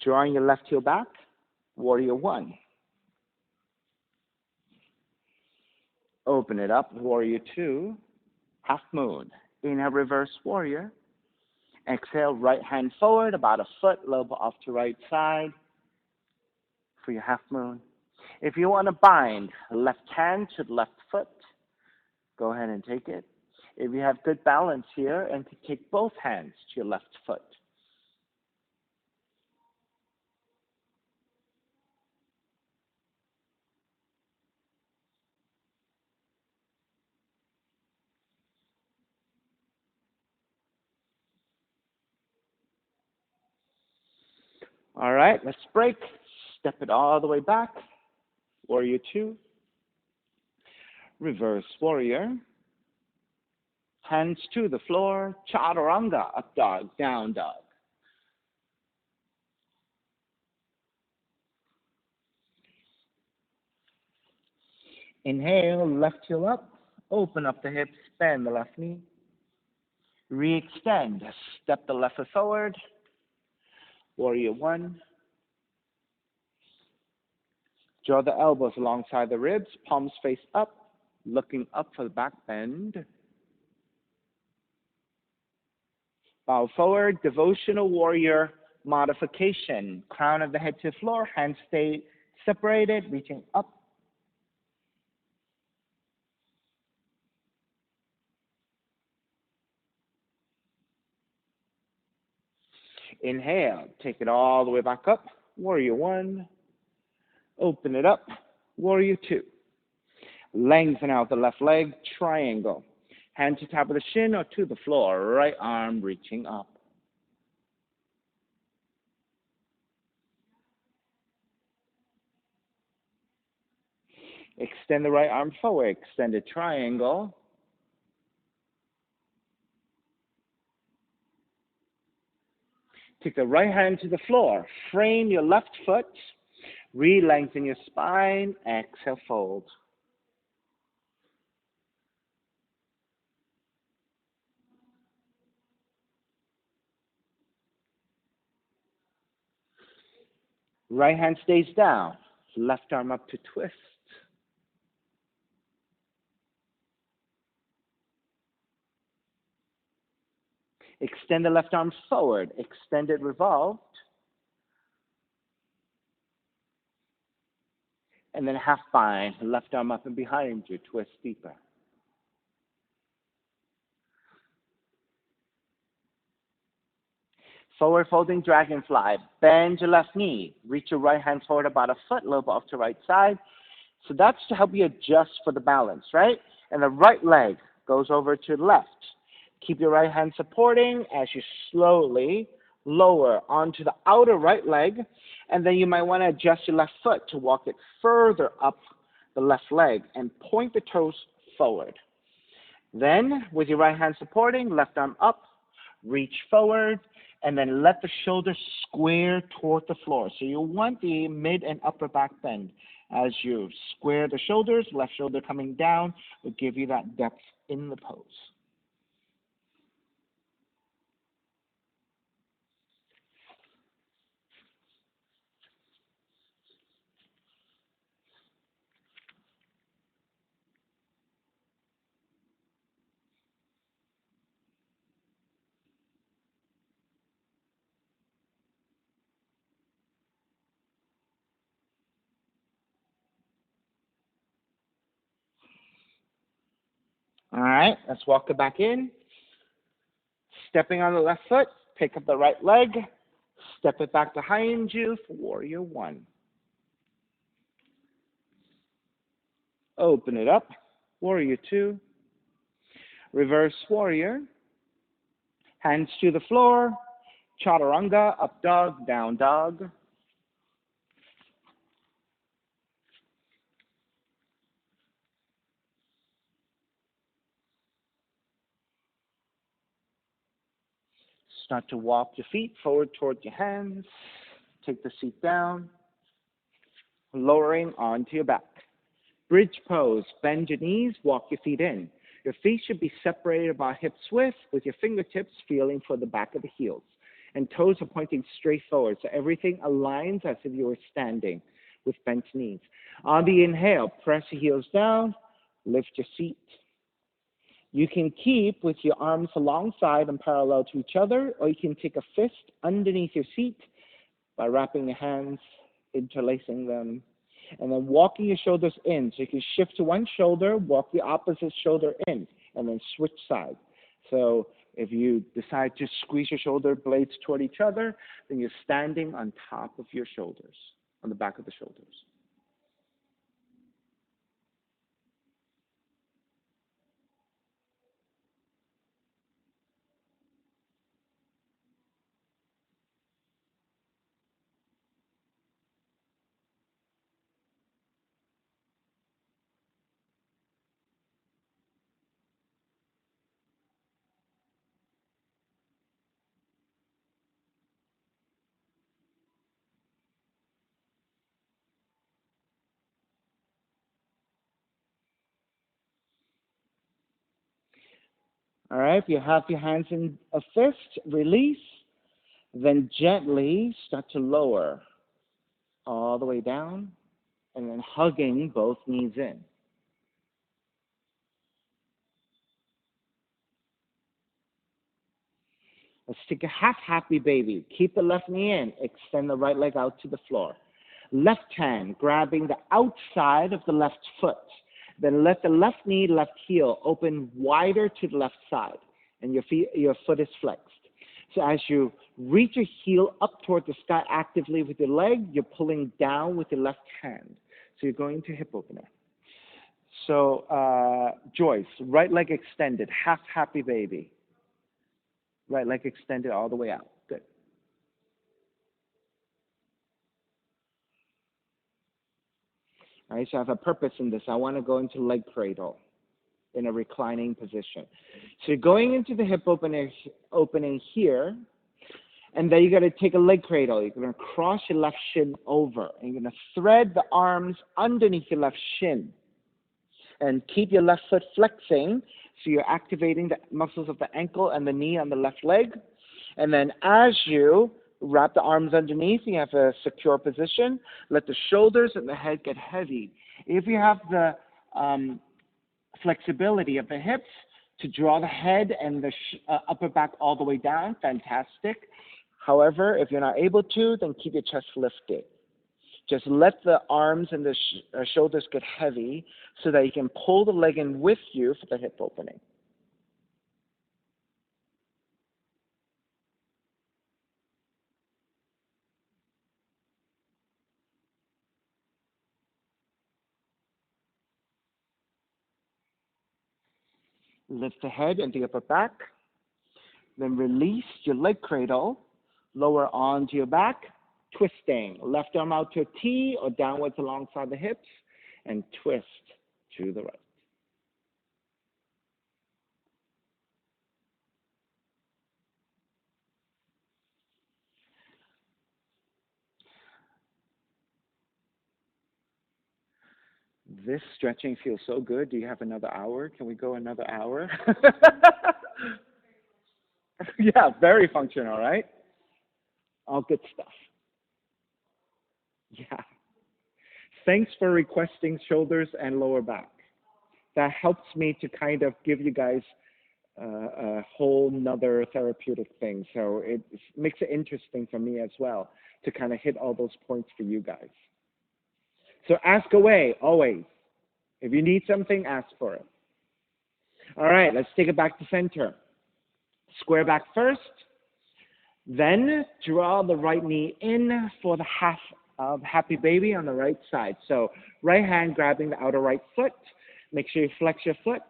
drawing your left heel back, warrior 1. Open it up, warrior 2, half moon. Inhale, reverse warrior. Exhale, right hand forward, about a foot, a little bit off to right side for your half moon. If you want to bind left hand to the left foot, go ahead and take it. If you have good balance here, and take both hands to your left foot. All right, let's break. Step it all the way back. Warrior 2. Reverse warrior. Hands to the floor. Chaturanga. Up dog, down dog. Inhale, left heel up. Open up the hips. Bend the left knee. Re-extend. Step the left foot forward. Warrior 1. Draw the elbows alongside the ribs, palms face up, looking up for the back bend. Bow forward, devotional warrior modification. Crown of the head to the floor, hands stay separated, reaching up. Inhale, take it all the way back up. Warrior 1. Open it up. Warrior 2. Lengthen out the left leg, triangle. Hand to top of the shin or to the floor. Right arm reaching up. Extend the right arm forward. Extended triangle. Take the right hand to the floor. Frame your left foot. Re-lengthen your spine. Exhale, fold. Right hand stays down. Left arm up to twist. Extend the left arm forward. Extend it revolved. And then half bind. Left arm up and behind you. Twist deeper. Forward folding dragonfly. Bend your left knee. Reach your right hand forward about a foot, a little bit off to right side. So that's to help you adjust for the balance, right? And the right leg goes over to the left. Keep your right hand supporting as you slowly lower onto the outer right leg. And then you might want to adjust your left foot to walk it further up the left leg and point the toes forward. Then, with your right hand supporting, left arm up, reach forward, and then let the shoulders square toward the floor. So you want the mid and upper back bend. As you square the shoulders, left shoulder coming down will give you that depth in the pose. All right, let's walk it back in. Stepping on the left foot, pick up the right leg, step it back behind you for warrior one. Open it up, warrior two. Reverse warrior. Hands to the floor, chaturanga, up dog, down dog. Start to walk your feet forward towards your hands. Take the seat down, lowering onto your back. Bridge pose. Bend your knees, walk your feet in. Your feet should be separated about hips width with your fingertips feeling for the back of the heels. And toes are pointing straight forward, so everything aligns as if you were standing with bent knees. On the inhale, press your heels down, lift your seat. You can keep with your arms alongside and parallel to each other, or you can take a fist underneath your seat by wrapping your hands, interlacing them, and then walking your shoulders in. So you can shift to one shoulder, walk the opposite shoulder in, and then switch sides. So if you decide to squeeze your shoulder blades toward each other, then you're standing on top of your shoulders, on the back of the shoulders. All right, if you have your hands in a fist, release, then gently start to lower all the way down, and then hugging both knees in. Let's take a half happy baby. Keep the left knee in. Extend the right leg out to the floor. Left hand grabbing the outside of the left foot. Then let the left knee, left heel open wider to the left side. And your foot is flexed. So as you reach your heel up toward the sky actively with your leg, you're pulling down with your left hand. So you're going to hip opener. So Joyce, right leg extended, half happy baby. Right leg extended all the way out. Good. All right, so I have a purpose in this. I want to go into leg cradle in a reclining position. So you're going into the hip opening here, And then you're going to take a leg cradle. You're going to cross your left shin over. And you're going to thread the arms underneath your left shin. And keep your left foot flexing. So you're activating the muscles of the ankle and the knee on the left leg. And then as you wrap the arms underneath, you have a secure position. Let the shoulders and the head get heavy. If you have the flexibility of the hips to draw the head and the upper back all the way down, fantastic. However, if you're not able to, then keep your chest lifted. Just let the arms and the shoulders get heavy so that you can pull the leg in with you for the hip opening. Lift the head and the upper back. Then release your leg cradle, lower onto your back, twisting. Left arm out to a T or downwards alongside the hips, and twist to the right. This stretching feels so good. Do you have another hour? Can we go another hour? Yeah, very functional, right? All good stuff. Yeah. Thanks for requesting shoulders and lower back. That helps me to kind of give you guys a whole nother therapeutic thing. So it makes it interesting for me as well to kind of hit all those points for you guys. So ask away, always. If you need something, ask for it. All right, let's take it back to center. Square back first. Then draw the right knee in for the half of happy baby on the right side. So right hand grabbing the outer right foot. Make sure you flex your foot.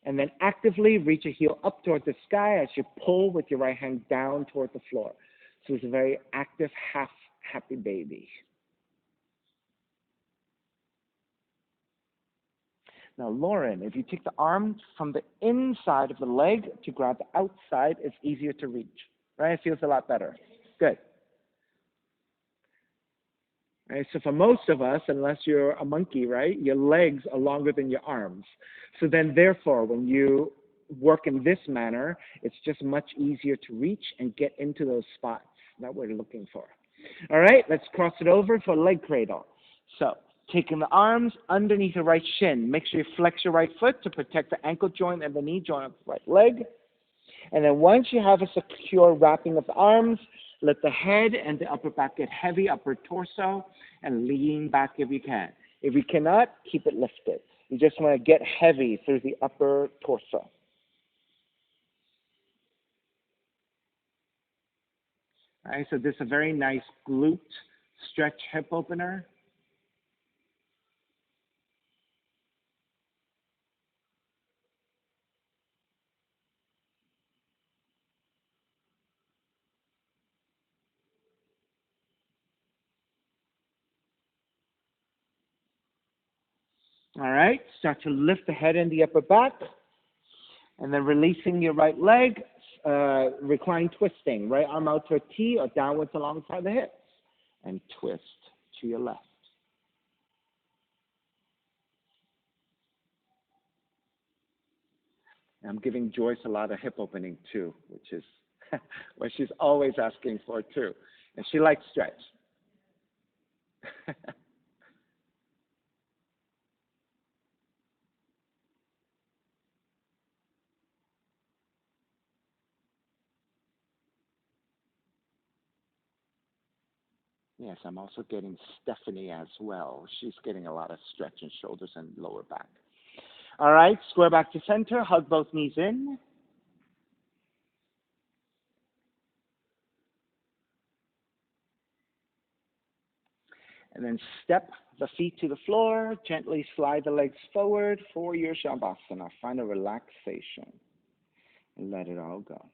And then actively reach your heel up towards the sky as you pull with your right hand down toward the floor. So it's a very active half happy baby. Now, Lauren, if you take the arm from the inside of the leg to grab the outside, it's easier to reach, right? It feels a lot better. Good. Right, so for most of us, unless you're a monkey, right, your legs are longer than your arms. So then, therefore, when you work in this manner, it's just much easier to reach and get into those spots that we're looking for. All right, let's cross it over for leg cradle. So taking the arms underneath the right shin. Make sure you flex your right foot to protect the ankle joint and the knee joint of the right leg. And then once you have a secure wrapping of the arms, let the head and the upper back get heavy, upper torso, and lean back if you can. If you cannot, keep it lifted. You just want to get heavy through the upper torso. All right, so this is a very nice glute stretch hip opener. All right, start to lift the head and the upper back, and then releasing your right leg, recline twisting, right arm out to a T or downwards alongside the hips, and twist to your left. I'm giving Joyce a lot of hip opening too, which is what she's always asking for too. And she likes stretch. Yes, I'm also getting Stephanie as well. She's getting a lot of stretch in shoulders and lower back. All right, square back to center, hug both knees in. And then step the feet to the floor, gently slide the legs forward for your Shavasana. Find a relaxation and let it all go.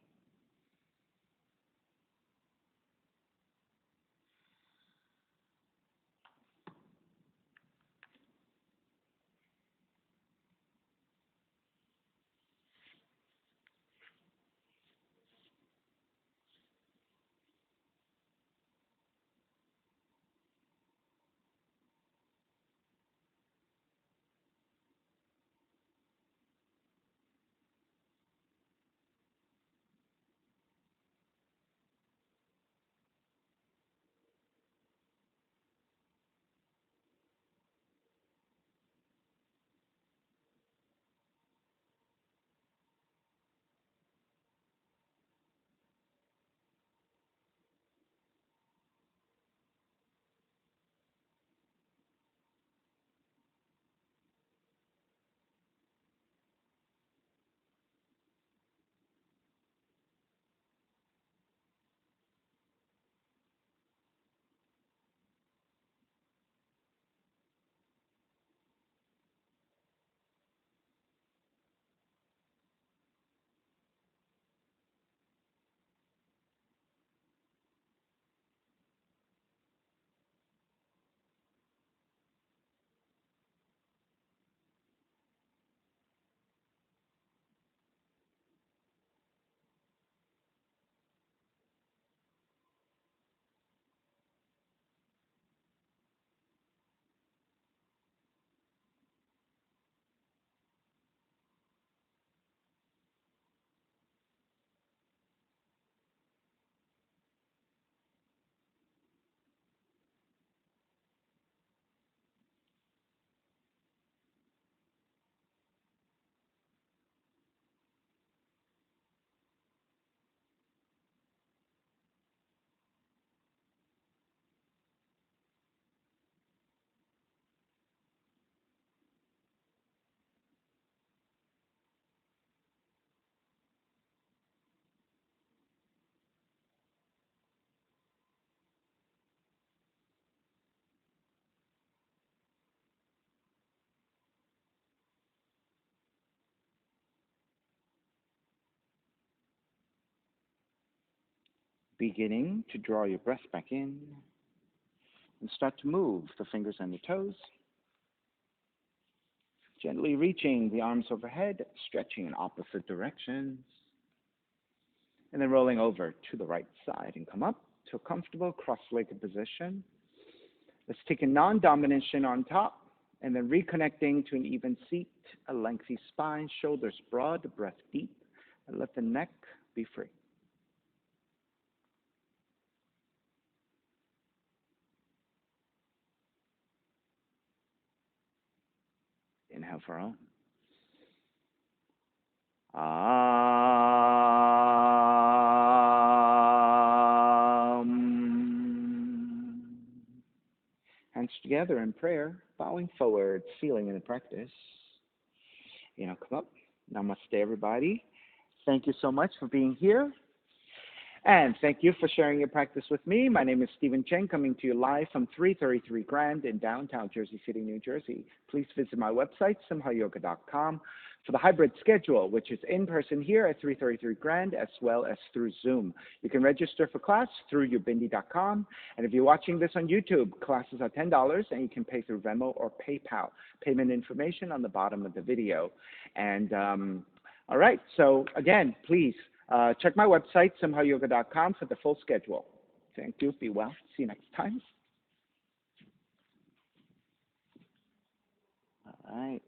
Beginning to draw your breath back in and start to move the fingers and the toes. Gently reaching the arms overhead, stretching in opposite directions. And then rolling over to the right side and come up to a comfortable cross-legged position. Let's take a non-dominant shin on top and then reconnecting to an even seat, a lengthy spine, shoulders broad, breath deep, and let the neck be free. Inhale for Om. Hands together in prayer, bowing forward, feeling in the practice. Come up. Namaste, everybody. Thank you so much for being here. And thank you for sharing your practice with me. My name is Stephen Cheng, coming to you live from 333 Grand in downtown Jersey City, New Jersey. Please visit my website, simhayoga.com, for the hybrid schedule, which is in person here at 333 Grand, as well as through Zoom. You can register for class through ubindi.com. And if you're watching this on YouTube, classes are $10, and you can pay through Venmo or PayPal. Payment information on the bottom of the video. And all right, so again, please, check my website, simhayoga.com, for the full schedule. Thank you. Be well. See you next time. All right.